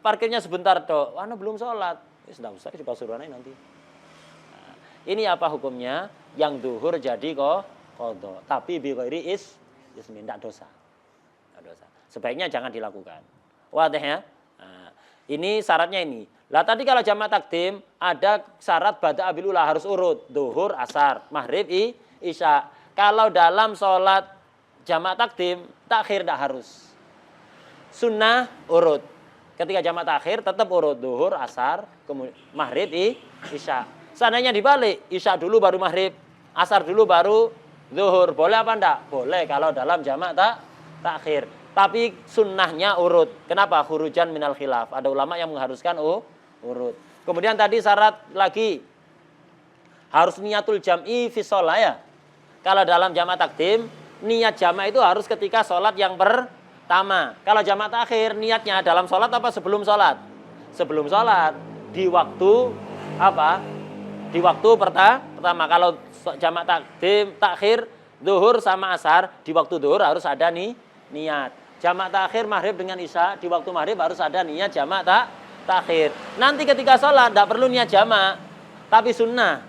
parkirnya sebentar toh. Ana belum sholat. Sudah usah di Pasuruan aja nanti. Nah, ini apa hukumnya? Yang duhur jadi qadha. Tapi bi ghairi ismin, tidak dosa. Sebaiknya jangan dilakukan. Wadah ya? Nah, ini syaratnya ini. Lah tadi kalau jamak takdim ada syarat bada abil ula harus urut. Duhur, asar, maghrib, isya. Kalau dalam sholat jamak takdim, takhir tidak harus. Sunnah urut. Ketika jamak takhir tetap urut. Duhur, asar, kemudian maghrib, isya. Seandainya dibalik, isya dulu baru maghrib, asar dulu baru zuhur. Boleh apa enggak? Boleh kalau dalam jamak takhir. Tapi sunnahnya urut. Kenapa? Khurujan minal khilaf. Ada ulama yang mengharuskan urut. Kemudian tadi syarat lagi harus niatul jam'i fi sholat ya. Kalau dalam jamak takdim, niat jamak itu harus ketika sholat yang pertama. Kalau jamak takhir, niatnya dalam sholat apa sebelum sholat? Sebelum sholat. Di waktu apa? Di waktu pertama. Kalau jamak takdim, takhir, zuhur sama asar, di waktu zuhur harus ada niat. Jamak takhir maghrib dengan isya, di waktu maghrib harus ada niat jamak takhir. Nanti ketika sholat tidak perlu niat jamak, tapi sunnah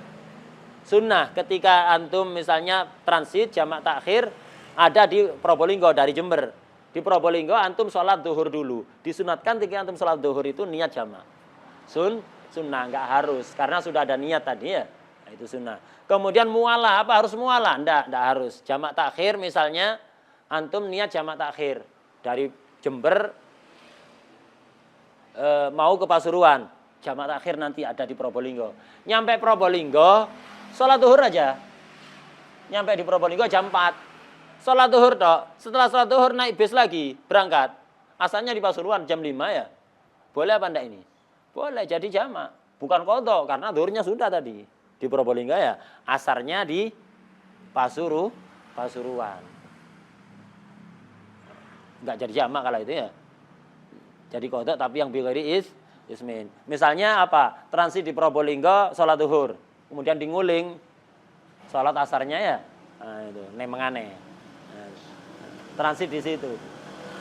ketika antum misalnya transit jamak takhir ada di Probolinggo dari Jember. Di Probolinggo antum sholat zuhur dulu. Disunatkan ketika antum sholat zuhur itu niat jamak. Sunnah enggak harus karena sudah ada niat tadi ya. Nah, itu sunnah. Kemudian mualah, apa harus mualah? Enggak harus. Jamak takhir misalnya antum niat jamak takhir dari Jember mau ke Pasuruan. Jamak takhir nanti ada di Probolinggo. Nyampe Probolinggo sholat zuhur aja. Nyampe di Probolinggo jam 4. Sholat zuhur toh. Setelah sholat zuhur naik bis lagi, berangkat. Asalnya di Pasuruan jam 5 ya. Boleh apa enggak ini? Boleh jadi jamak. Bukan qadha karena zuhurnya sudah tadi. Di Probolinggo ya. Asarnya di Pasuruan. Enggak jadi jamak kalau itu ya. Jadi qadha tapi yang bi ghairi ismin. Misalnya apa? Transit di Probolinggo sholat zuhur. Kemudian di Nguling sholat asarnya ya. Nah, itu nemengane. Nah, transit di situ.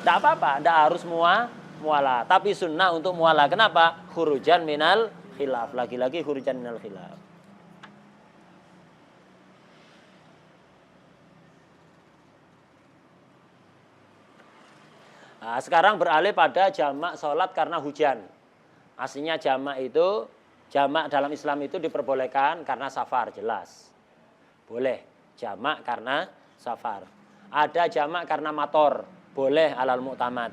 Enggak apa-apa, enggak harus mualah, tapi sunnah untuk mualah. Kenapa? Khurujan minal khilaf. Lagi-lagi khurujan minal khilaf. Nah, sekarang beralih pada jamak sholat karena hujan. Aslinya jamak itu, jamak dalam Islam itu diperbolehkan karena safar, jelas. Boleh, jamak karena safar. Ada jamak karena mator, boleh alal mu'tamad.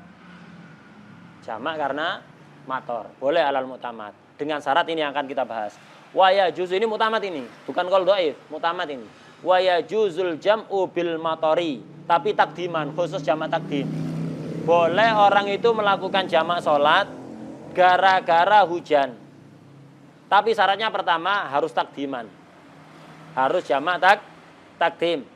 Jamak karena mator, boleh alal mu'tamad. Dengan syarat ini yang akan kita bahas. Wa yajuz ini mu'tamad ini, bukan qaul dhaif, mu'tamad ini. Wa yajuzul jam'u bil matori, tapi takdiman, khusus jamak takdim. Boleh orang itu melakukan jamak sholat gara-gara hujan. Tapi syaratnya pertama harus takdiman. Harus jamak takdim.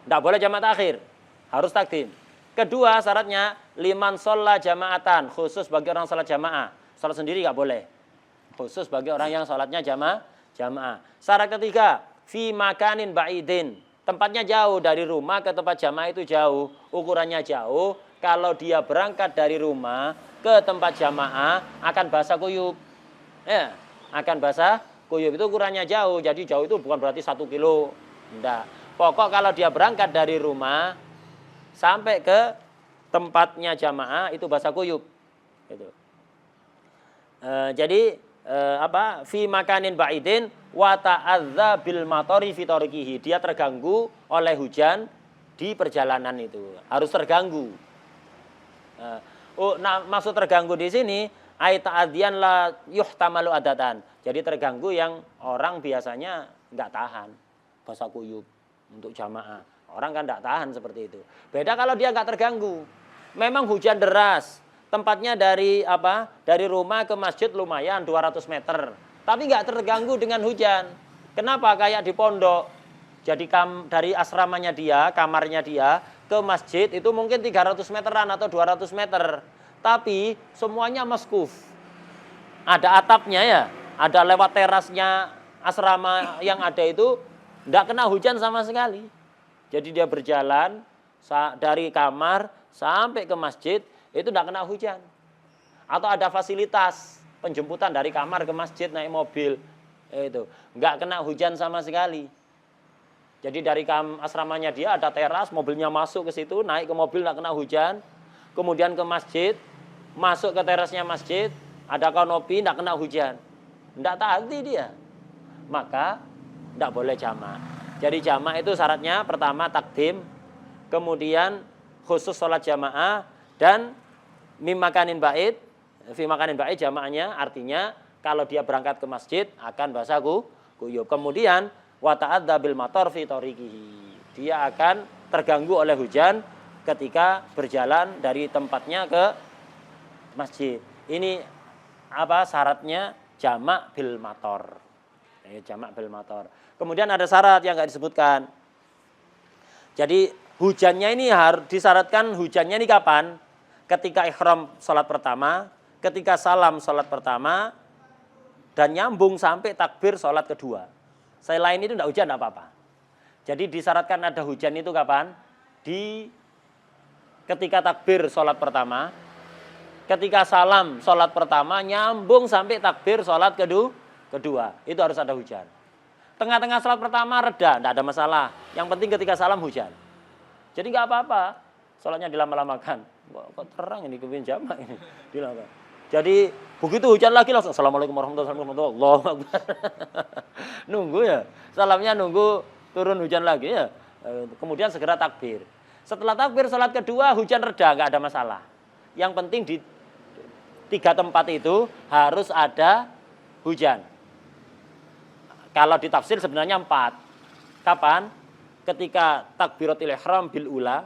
Tidak boleh jamak takhir. Harus takdim. Kedua syaratnya liman sholat jamaatan. Khusus bagi orang sholat jamaah. Sholat sendiri nggak boleh. Khusus bagi orang yang sholatnya jamaah. Syarat ketiga, fi makanin ba'idin. Tempatnya jauh dari rumah ke tempat jamaah itu jauh. Ukurannya jauh. Kalau dia berangkat dari rumah ke tempat jamaah akan basah kuyup. Ya, akan basah kuyup itu ukurannya jauh. Jadi jauh itu bukan berarti 1 kilo. Enggak. Pokok kalau dia berangkat dari rumah sampai ke tempatnya jamaah itu basah kuyup. Gitu. Jadi fi makanin ba'idin wa ta'adza bil matori fi tariqihi. Dia terganggu oleh hujan di perjalanan itu. Harus terganggu. Maksud terganggu di sini ai ta'adiyan la yuhtamalu adatan. Jadi terganggu yang orang biasanya enggak tahan. Basah kuyup untuk jamaah. Orang kan enggak tahan seperti itu. Beda kalau dia enggak terganggu. Memang hujan deras. Tempatnya dari rumah ke masjid lumayan 200 meter. Tapi enggak terganggu dengan hujan. Kenapa? Kayak di pondok. Jadi dari asramanya dia, kamarnya dia ke masjid itu mungkin 300 meteran atau 200 meter. Tapi semuanya maskuf. Ada atapnya ya, ada lewat terasnya asrama yang ada itu, enggak kena hujan sama sekali. Jadi dia berjalan dari kamar sampai ke masjid, itu enggak kena hujan. Atau ada fasilitas penjemputan dari kamar ke masjid naik mobil, itu enggak kena hujan sama sekali. Jadi dari asramanya dia ada teras, mobilnya masuk ke situ, naik ke mobil enggak kena hujan. Kemudian ke masjid, masuk ke terasnya masjid, ada kanopi, enggak kena hujan. Enggak taati dia. Maka enggak boleh jamak. Jadi jamak itu syaratnya pertama takdim, kemudian khusus sholat jamaah, dan mim makanin ba'id. Fi makanin ba'id jamaknya artinya kalau dia berangkat ke masjid akan basah kuyup. Kemudian wa ta'adza bil matar fi tariqihi. Dia akan terganggu oleh hujan ketika berjalan dari tempatnya ke masjid. Ini syaratnya jamak bil matar. Jamak bil matar. Kemudian ada syarat yang enggak disebutkan. Jadi hujannya ini harus disyaratkan, hujannya ini kapan? Ketika ihram salat pertama, ketika salam salat pertama, dan nyambung sampai takbir salat kedua. Selain itu tidak hujan, tidak apa-apa. Jadi disyaratkan ada hujan itu kapan? Ketika takbir sholat pertama, ketika salam sholat pertama, nyambung sampai takbir sholat kedua. Itu harus ada hujan. Tengah-tengah sholat pertama reda, tidak ada masalah. Yang penting ketika salam hujan. Jadi nggak apa-apa, sholatnya dilama-lamakan. Kok terang ini kepin jamaah ini. Dilama. Jadi begitu hujan lagi langsung assalamualaikum warahmatullahi wabarakatuh. Allahu akbar. Nunggu ya. Salamnya nunggu turun hujan lagi ya. Kemudian segera takbir. Setelah takbir salat kedua hujan reda, enggak ada masalah. Yang penting di 3 tempat itu harus ada hujan. Kalau ditafsir sebenarnya 4. Kapan? Ketika takbiratul ihram bil ula,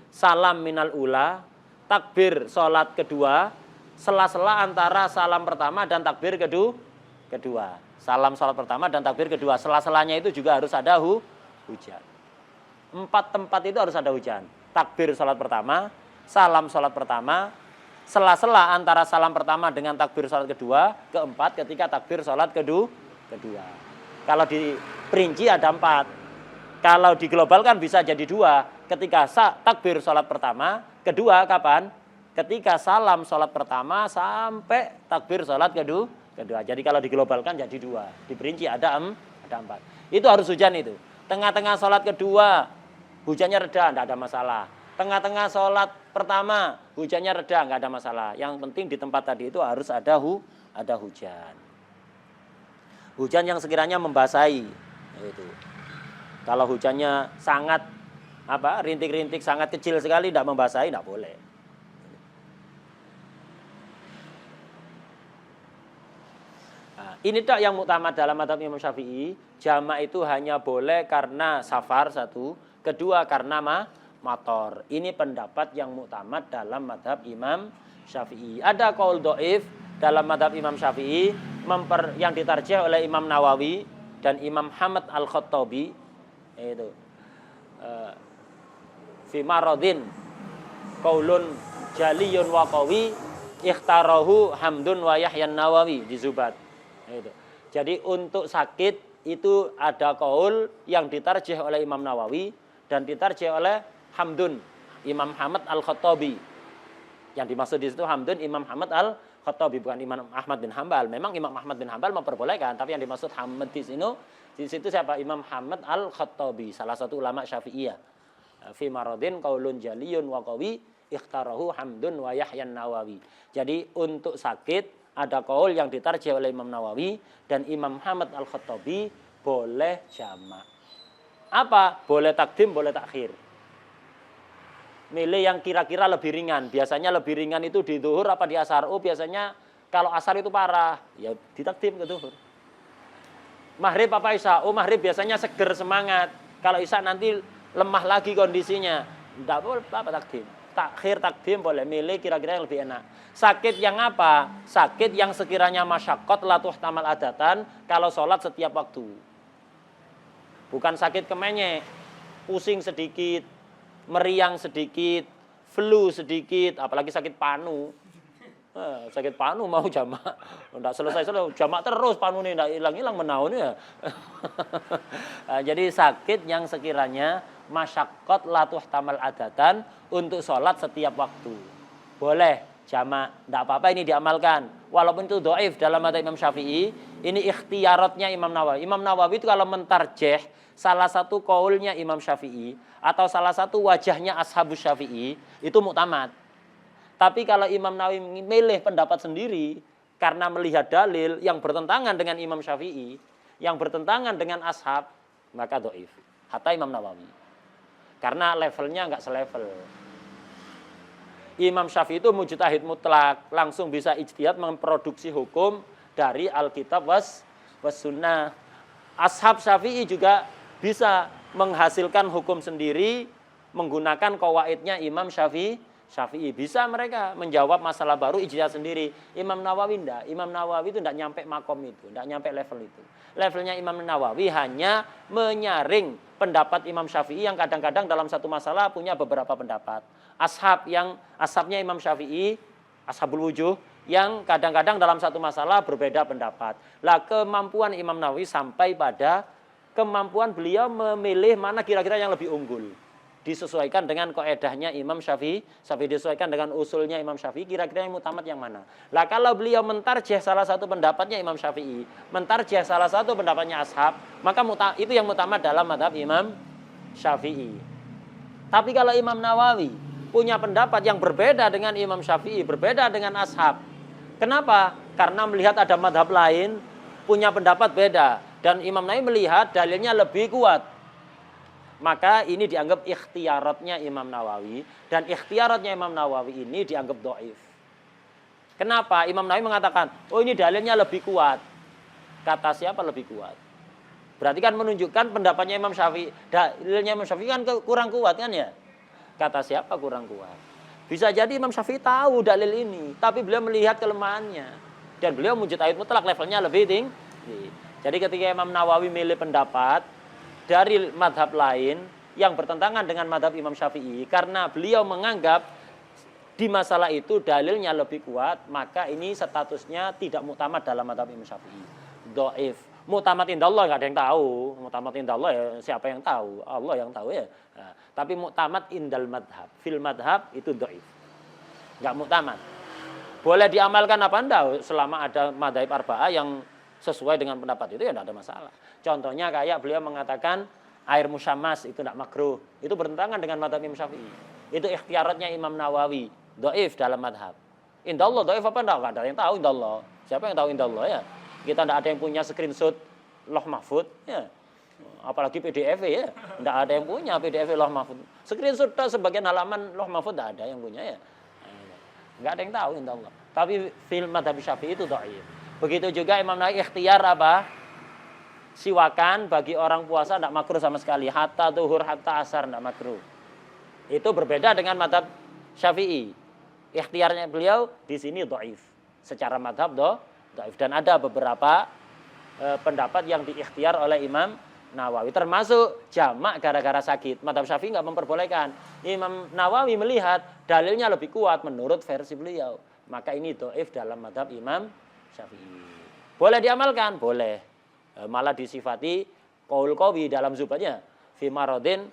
salam minal ula, takbir salat kedua, sela-sela antara salam pertama dan takbir kedua. Salam salat pertama dan takbir kedua. Sela-selanya itu juga harus ada hujan. 4 tempat itu harus ada hujan. Takbir salat pertama, salam salat pertama, sela-sela antara salam pertama dengan takbir salat kedua. Keempat ketika takbir salat kedua. Kalau diperinci ada 4. Kalau diglobalkan bisa jadi 2. Ketika takbir salat pertama, kedua kapan? Ketika salam sholat pertama sampai takbir sholat kedua. Jadi kalau diglobalkan jadi 2. Diperinci ada 4. Itu harus hujan itu. Tengah-tengah sholat kedua hujannya reda, tidak ada masalah. Tengah-tengah sholat pertama hujannya reda, nggak ada masalah. Yang penting di tempat tadi itu harus ada hujan. Hujan yang sekiranya membasahi. Itu. Kalau hujannya sangat rintik-rintik sangat kecil sekali, tidak membasahi, tidak boleh. Ini tak yang muktamad dalam mazhab Imam Syafi'i. Jamak itu hanya boleh karena safar 1, kedua karena mator. Ini pendapat yang muktamad dalam mazhab Imam Syafi'i. Ada qaul dhaif dalam mazhab Imam Syafi'i yang ditarjih oleh Imam Nawawi dan Imam Hamad Al-Khattabi, itu fi maradin qaulun jaliyun wa qawi ikhtarahu Hamdun wa Yahya Nawawi di Zubat. Itu. Jadi untuk sakit itu ada qaul yang ditarjih oleh Imam Nawawi dan ditarjih oleh Hamdun, Imam Hamad Al-Khattabi. Yang dimaksud di situ Hamdun Imam Hamad Al-Khattabi, bukan Imam Ahmad bin Hambal. Memang Imam Ahmad bin Hambal memperbolehkan, tapi yang dimaksud Hamad di situ siapa? Imam Hamad Al-Khattabi, salah satu ulama Syafi'iyah. Fi maradin qaulun jaliyun wa qawi ikhtarahu Hamdun wa Yahya Nawawi. Jadi untuk sakit ada kaul yang ditarjih oleh Imam Nawawi dan Imam Muhammad Al-Khattabi boleh jamak. Apa? Boleh takdim, boleh takhir. Milih yang kira-kira lebih ringan. Biasanya lebih ringan itu di zuhur apa di asar? Oh, biasanya kalau asar itu parah, ya ditakdim ke zuhur. Maghrib apa isya? Oh, maghrib biasanya seger semangat. Kalau isya nanti lemah lagi kondisinya. Tidak boleh apa takdim. Takhir takdim boleh, milih kira-kira yang lebih enak. Sakit yang apa? Sakit yang sekiranya masyaqqat la tuhtamal adatan kalau sholat setiap waktu. Bukan sakit kemenyek, pusing sedikit, meriang sedikit, flu sedikit, apalagi sakit panu. Sakit panu mau jamak, enggak selesai jamak terus panu ini enggak hilang-hilang menaun ya. Jadi sakit yang sekiranya masyaqqat la tuhtamal adatan untuk sholat setiap waktu. Boleh jamak, enggak apa-apa ini diamalkan. Walaupun itu dhaif dalam madzhab Imam Syafi'i, ini ikhtiyaratnya Imam Nawawi. Imam Nawawi itu kalau mentarjih salah satu kaulnya Imam Syafi'i atau salah satu wajahnya Ashabus Syafi'i itu muktamad. Tapi kalau Imam Nawawi milih pendapat sendiri karena melihat dalil yang bertentangan dengan Imam Syafi'i, yang bertentangan dengan ashab, maka dhaif. Hatta Imam Nawawi. Karena levelnya enggak selevel. Imam Syafi'i itu mujtahid mutlak, langsung bisa ijtihad memproduksi hukum dari Alkitab was sunnah. Ashab Syafi'i juga bisa menghasilkan hukum sendiri menggunakan qawaidnya Imam Syafi'i. Bisa mereka menjawab masalah baru ijtihad sendiri. Imam Nawawi enggak. Imam Nawawi itu enggak nyampe makom itu, enggak nyampe level itu. Levelnya Imam Nawawi hanya menyaring pendapat Imam Syafi'i yang kadang-kadang dalam satu masalah punya beberapa pendapat. Ashabnya Imam Syafi'i, ashabul wujuh, yang kadang-kadang dalam satu masalah berbeda pendapat. Lah kemampuan Imam Nawawi sampai pada kemampuan beliau memilih mana kira-kira yang lebih unggul. Disesuaikan dengan kaedahnya Imam Syafi'i, disesuaikan dengan usulnya Imam Syafi'i, kira-kira yang mutamat yang mana. Lah kalau beliau mentarjih salah satu pendapatnya Imam Syafi'i, mentarjih salah satu pendapatnya ashab, maka itu yang mutamat dalam mazhab Imam Syafi'i. Tapi kalau Imam Nawawi punya pendapat yang berbeda dengan Imam Syafi'i, berbeda dengan ashab. Kenapa? Karena melihat ada mazhab lain punya pendapat beda dan Imam Nawawi melihat dalilnya lebih kuat. Maka ini dianggap ikhtiyaratnya Imam Nawawi dan ikhtiyaratnya Imam Nawawi ini dianggap dhaif. Kenapa? Imam Nawawi mengatakan, "Oh, ini dalilnya lebih kuat." Kata siapa lebih kuat? Berarti kan menunjukkan pendapatnya Imam Syafi'i. Dalilnya Imam Syafi'i kan kurang kuat kan ya? Kata siapa kurang kuat? Bisa jadi Imam Syafi'i tahu dalil ini, tapi beliau melihat kelemahannya. Dan beliau mujtahid mutlak, levelnya lebih tinggi. Jadi ketika Imam Nawawi milih pendapat dari madhab lain yang bertentangan dengan madhab Imam Syafi'i, karena beliau menganggap di masalah itu dalilnya lebih kuat, maka ini statusnya tidak muktamad dalam madhab Imam Syafi'i. Dhaif. Muktamad indallah enggak ada yang tahu. Muktamad indallah ya siapa yang tahu? Allah yang tahu ya. Nah, tapi muktamad indal madhab. Fil madhab itu dhaif. Enggak muktamad. Boleh diamalkan apa enggak selama ada madhab arba'ah yang sesuai dengan pendapat itu ya enggak ada masalah. Contohnya kayak beliau mengatakan air musyammas itu enggak makruh. Itu bertentangan dengan madhab Imam Syafi'i. Itu ikhtiaratnya Imam Nawawi. Dhaif dalam madhab. Indallah dhaif apa enggak? Enggak ada yang tahu indallah. Siapa yang tahu indallah ya? Kita tidak ada yang punya screenshot Lauh Mahfud, ya. Apalagi PDF ya, tidak ada yang punya PDF Lauh Mahfud. Screenshot sebagian halaman Lauh Mahfud tidak ada yang punya ya. Enggak ada yang tahu insyaallah. Tapi fil madzhab Syafi'i itu dhaif. Begitu juga Imam Nawawi ikhtiar apa? Siwakan bagi orang puasa tidak makruh sama sekali. Hatta zuhur hatta asar tidak makruh. Itu berbeda dengan madzhab Syafi'i. Ikhtiarnya beliau di sini dhaif. Secara madzhab dhaif. Dan ada beberapa pendapat yang diikhtiar oleh Imam Nawawi, termasuk jamak gara-gara sakit. Madzhab Syafi'i enggak memperbolehkan. Imam Nawawi melihat dalilnya lebih kuat menurut versi beliau. Maka ini dhaif dalam madzhab Imam Syafi'i. Boleh diamalkan? Boleh. Malah disifati qaul qawi dalam zubatnya. Fi maradin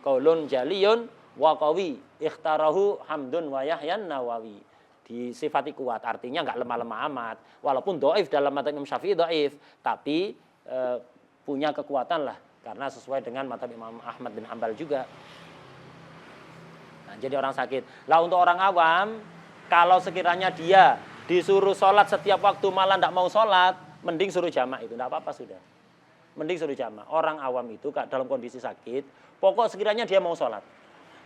qaulun jaliyun wa qawi ikhtarahu Hamdun wa Yahyan Nawawi. Disifati kuat, artinya enggak lemah-lemah amat. Walaupun dhaif dalam madzhab Imam Syafi'i dhaif, tapi punya kekuatan lah karena sesuai dengan madzhab Imam Ahmad bin Hanbal juga. Nah, jadi orang sakit. Lah untuk orang awam, kalau sekiranya dia disuruh sholat setiap waktu malah tidak mau sholat, mending suruh jamak itu, tidak apa-apa sudah. Mending suruh jamak. Orang awam itu dalam kondisi sakit, pokok sekiranya dia mau sholat.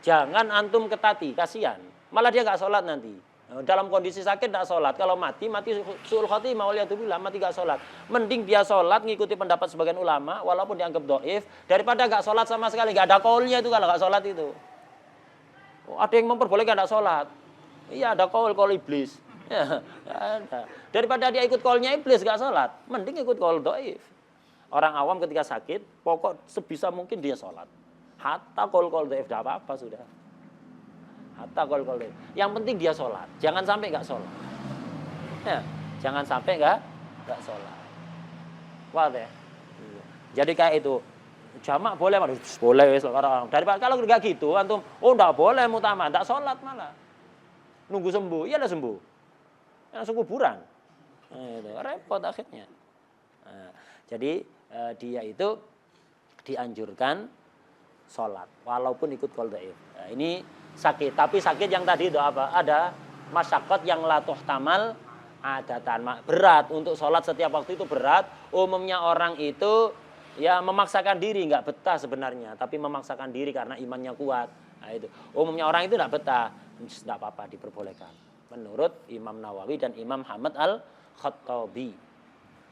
Jangan antum ketati, kasihan. Malah dia nggak sholat nanti. Dalam kondisi sakit tidak sholat. Kalau mati su'ul khotimah, waliyadzubillah, mati nggak sholat. Mending dia sholat, ngikuti pendapat sebagian ulama, walaupun dianggap do'if, daripada nggak sholat sama sekali. Nggak ada qaulnya itu kalau nggak sholat itu. Ada yang memperbolehkan nggak sholat. Iya, ada qaul iblis. Ya, ada. Daripada dia ikut qaulnya iblis nggak sholat, mending ikut qaul do'if. Orang awam ketika sakit, pokok sebisa mungkin dia sholat. Hatta qaul do'if, tidak apa-apa sudah. Hatta qaul do'if. Yang penting dia sholat. Jangan sampai nggak sholat. Ya, jangan sampai nggak sholat. Wah deh. Jadi kayak itu. Jamak boleh, boleh orang. Daripada kalau nggak gitu, antum, nggak boleh mutama, nggak sholat malah. Nunggu sembuh, iya lah sembuh. Langsung kuburan. Repot akhirnya. Nah, jadi dia itu dianjurkan sholat, walaupun ikut qaul dhaif. Nah, ini sakit, tapi sakit yang tadi itu apa? Ada masyaqqat yang la tuhtamal adatan. Berat untuk sholat setiap waktu itu berat. Umumnya orang itu ya memaksakan diri, nggak betah sebenarnya, tapi memaksakan diri karena imannya kuat. Nah, itu. Umumnya orang itu nggak betah, tidak apa-apa, diperbolehkan. Menurut Imam Nawawi dan Imam Ahmad Al-Khattabi.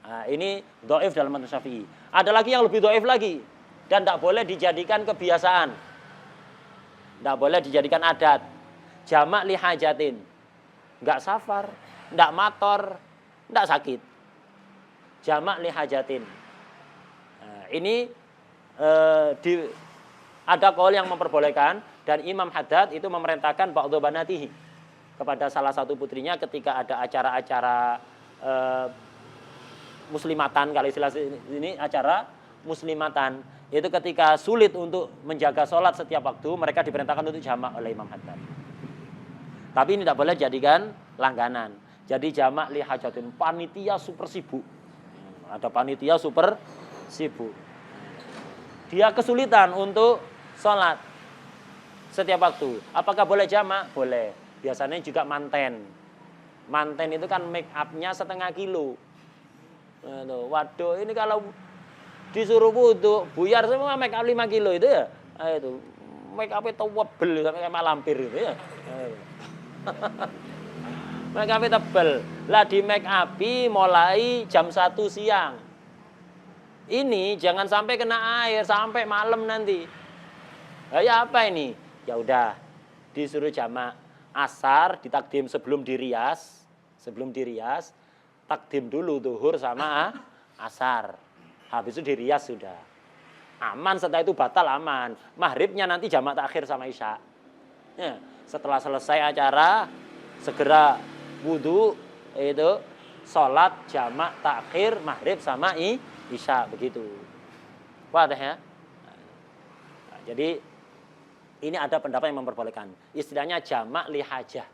Nah, ini dhaif dalam mazhab Syafi'i. Ada lagi yang lebih dhaif lagi dan tidak boleh dijadikan kebiasaan. Tidak boleh dijadikan adat. Jamak li hajatin. Enggak safar, enggak mator, enggak sakit. Jamak li hajatin. Nah, ini ada qaul yang memperbolehkan dan Imam Haddad itu memerintahkan ba'dhu banatihi kepada salah satu putrinya ketika ada acara-acara muslimatan, kalau istilah ini acara muslimatan, itu ketika sulit untuk menjaga sholat setiap waktu, mereka diperintahkan untuk jamak oleh Imam Haddad. Tapi ini tidak boleh jadikan langganan. Jadi jamak li hajatin, panitia super sibuk. Ada panitia super sibuk. Dia kesulitan untuk sholat setiap waktu. Apakah boleh jamak? Boleh. Biasanya juga manten. Manten itu kan make up-nya setengah kilo. Waduh, ini kalau disuruh wudu, buyar semua make up 5 kilo itu ya. Itu make up-nya tebel sampai kayak malampir gitu ya. Make up-nya tebel. Lah di make up mulai jam 1 siang. Ini jangan sampai kena air sampai malam nanti. Ya apa ini? Ya udah, disuruh jamak asar ditakdim sebelum dirias. Sebelum dirias takdim dulu zuhur sama asar. Habis itu dirias sudah. Aman, setelah itu batal aman. Maghribnya nanti jamak takhir sama isya. Ya, setelah selesai acara segera wudu itu sholat jamak takhir maghrib sama isya begitu. Wadah ya. Nah, jadi ini ada pendapat yang memperbolehkan. Istilahnya jamak li hajah.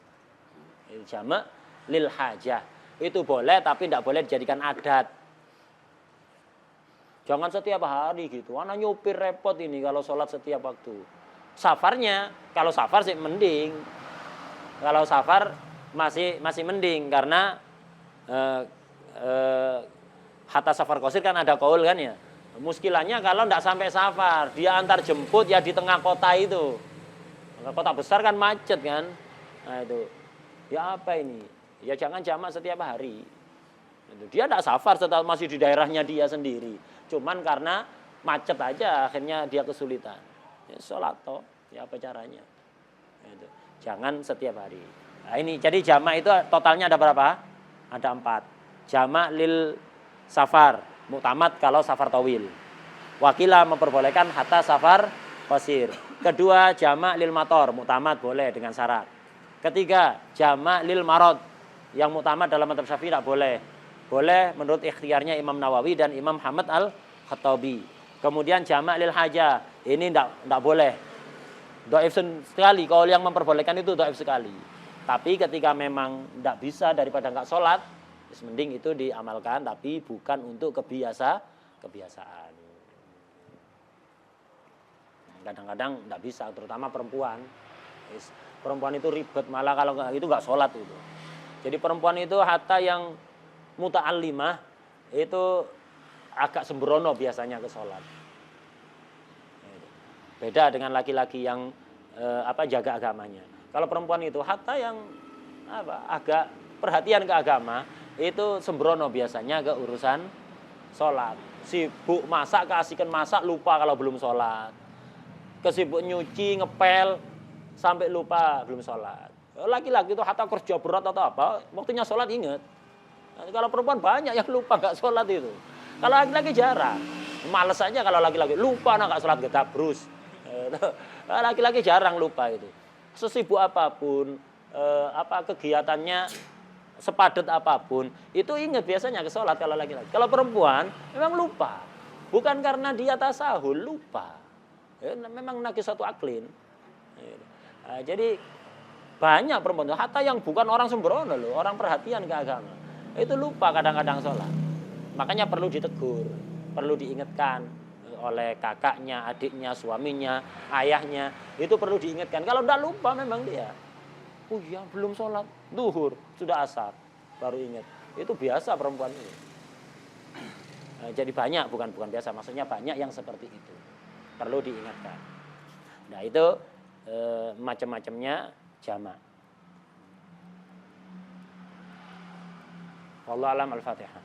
Jamak lil hajah. Itu boleh tapi tidak boleh dijadikan adat. Jangan setiap hari gitu. Anak nyupir repot ini kalau sholat setiap waktu. Safarnya, kalau safar sih mending. Kalau safar masih mending karena hatta safar qasir kan ada qaul kan ya. Muskilannya kalau tidak sampai safar, dia antar jemput ya di tengah kota itu. Kota besar kan macet kan. Nah itu. Ya apa ini? Ya jangan jamak setiap hari. Dia tidak safar setelah masih di daerahnya dia sendiri. Cuman karena macet aja akhirnya dia kesulitan. Ya, sholat toh, ya apa caranya? Itu. Jangan setiap hari. Nah, ini jadi jamak itu totalnya ada berapa? Ada 4. Jamak lil safar, muktamad kalau safar tawil. Wakilah memperbolehkan hatta safar qasir. Kedua, jamak lil mator, muktamad boleh dengan syarat. Ketiga, jamak lil marad. Yang muktamad dalam mazhab Syafi'i tidak boleh. Boleh menurut ikhtiarnya Imam Nawawi dan Imam Ahmad Al-Khattabi. Kemudian jamak lil hajah. Ini tidak boleh. Dhaif sekali. Kalau yang memperbolehkan itu dhaif sekali. Tapi ketika memang tidak bisa daripada nggak sholat, mending itu diamalkan. Tapi bukan untuk kebiasaan. Kadang-kadang tidak bisa, terutama perempuan. Perempuan itu ribet, malah kalau nggak gitu nggak sholat itu. Jadi perempuan itu hatta yang muta'allimah itu agak sembrono biasanya ke sholat. Beda dengan laki-laki yang jaga agamanya. Kalau perempuan itu hatta yang agak perhatian ke agama, itu sembrono biasanya ke urusan sholat. Sibuk masak, keasikan masak, lupa kalau belum sholat. Kesibuk nyuci, ngepel, sampai lupa belum sholat. Laki-laki itu hatta kerja berat atau apa, waktunya sholat ingat. Kalau perempuan banyak yang lupa nggak sholat itu. Kalau laki-laki jarang. Males aja kalau laki-laki lupa nggak sholat getabrus. Laki-laki jarang lupa itu. Sesibuk apapun, kegiatannya sepadat apapun, itu ingat biasanya ke sholat kalau laki-laki. Kalau perempuan memang lupa. Bukan karena dia tasahul, lupa. Memang naqisatu aklin. Jadi banyak perempuan, hatta yang bukan orang sembrono loh, orang perhatian ke agama. Itu lupa kadang-kadang sholat. Makanya perlu ditegur, perlu diingatkan oleh kakaknya, adiknya, suaminya, ayahnya. Itu perlu diingatkan. Kalau tidak lupa memang dia. Oh iya belum sholat, duhur, sudah asar, baru ingat. Itu biasa perempuan ini. Jadi banyak, bukan biasa, maksudnya banyak yang seperti itu. Perlu diingatkan. Nah itu macam-macamnya jamak. Wallahu a'lam. Al-Fatihah.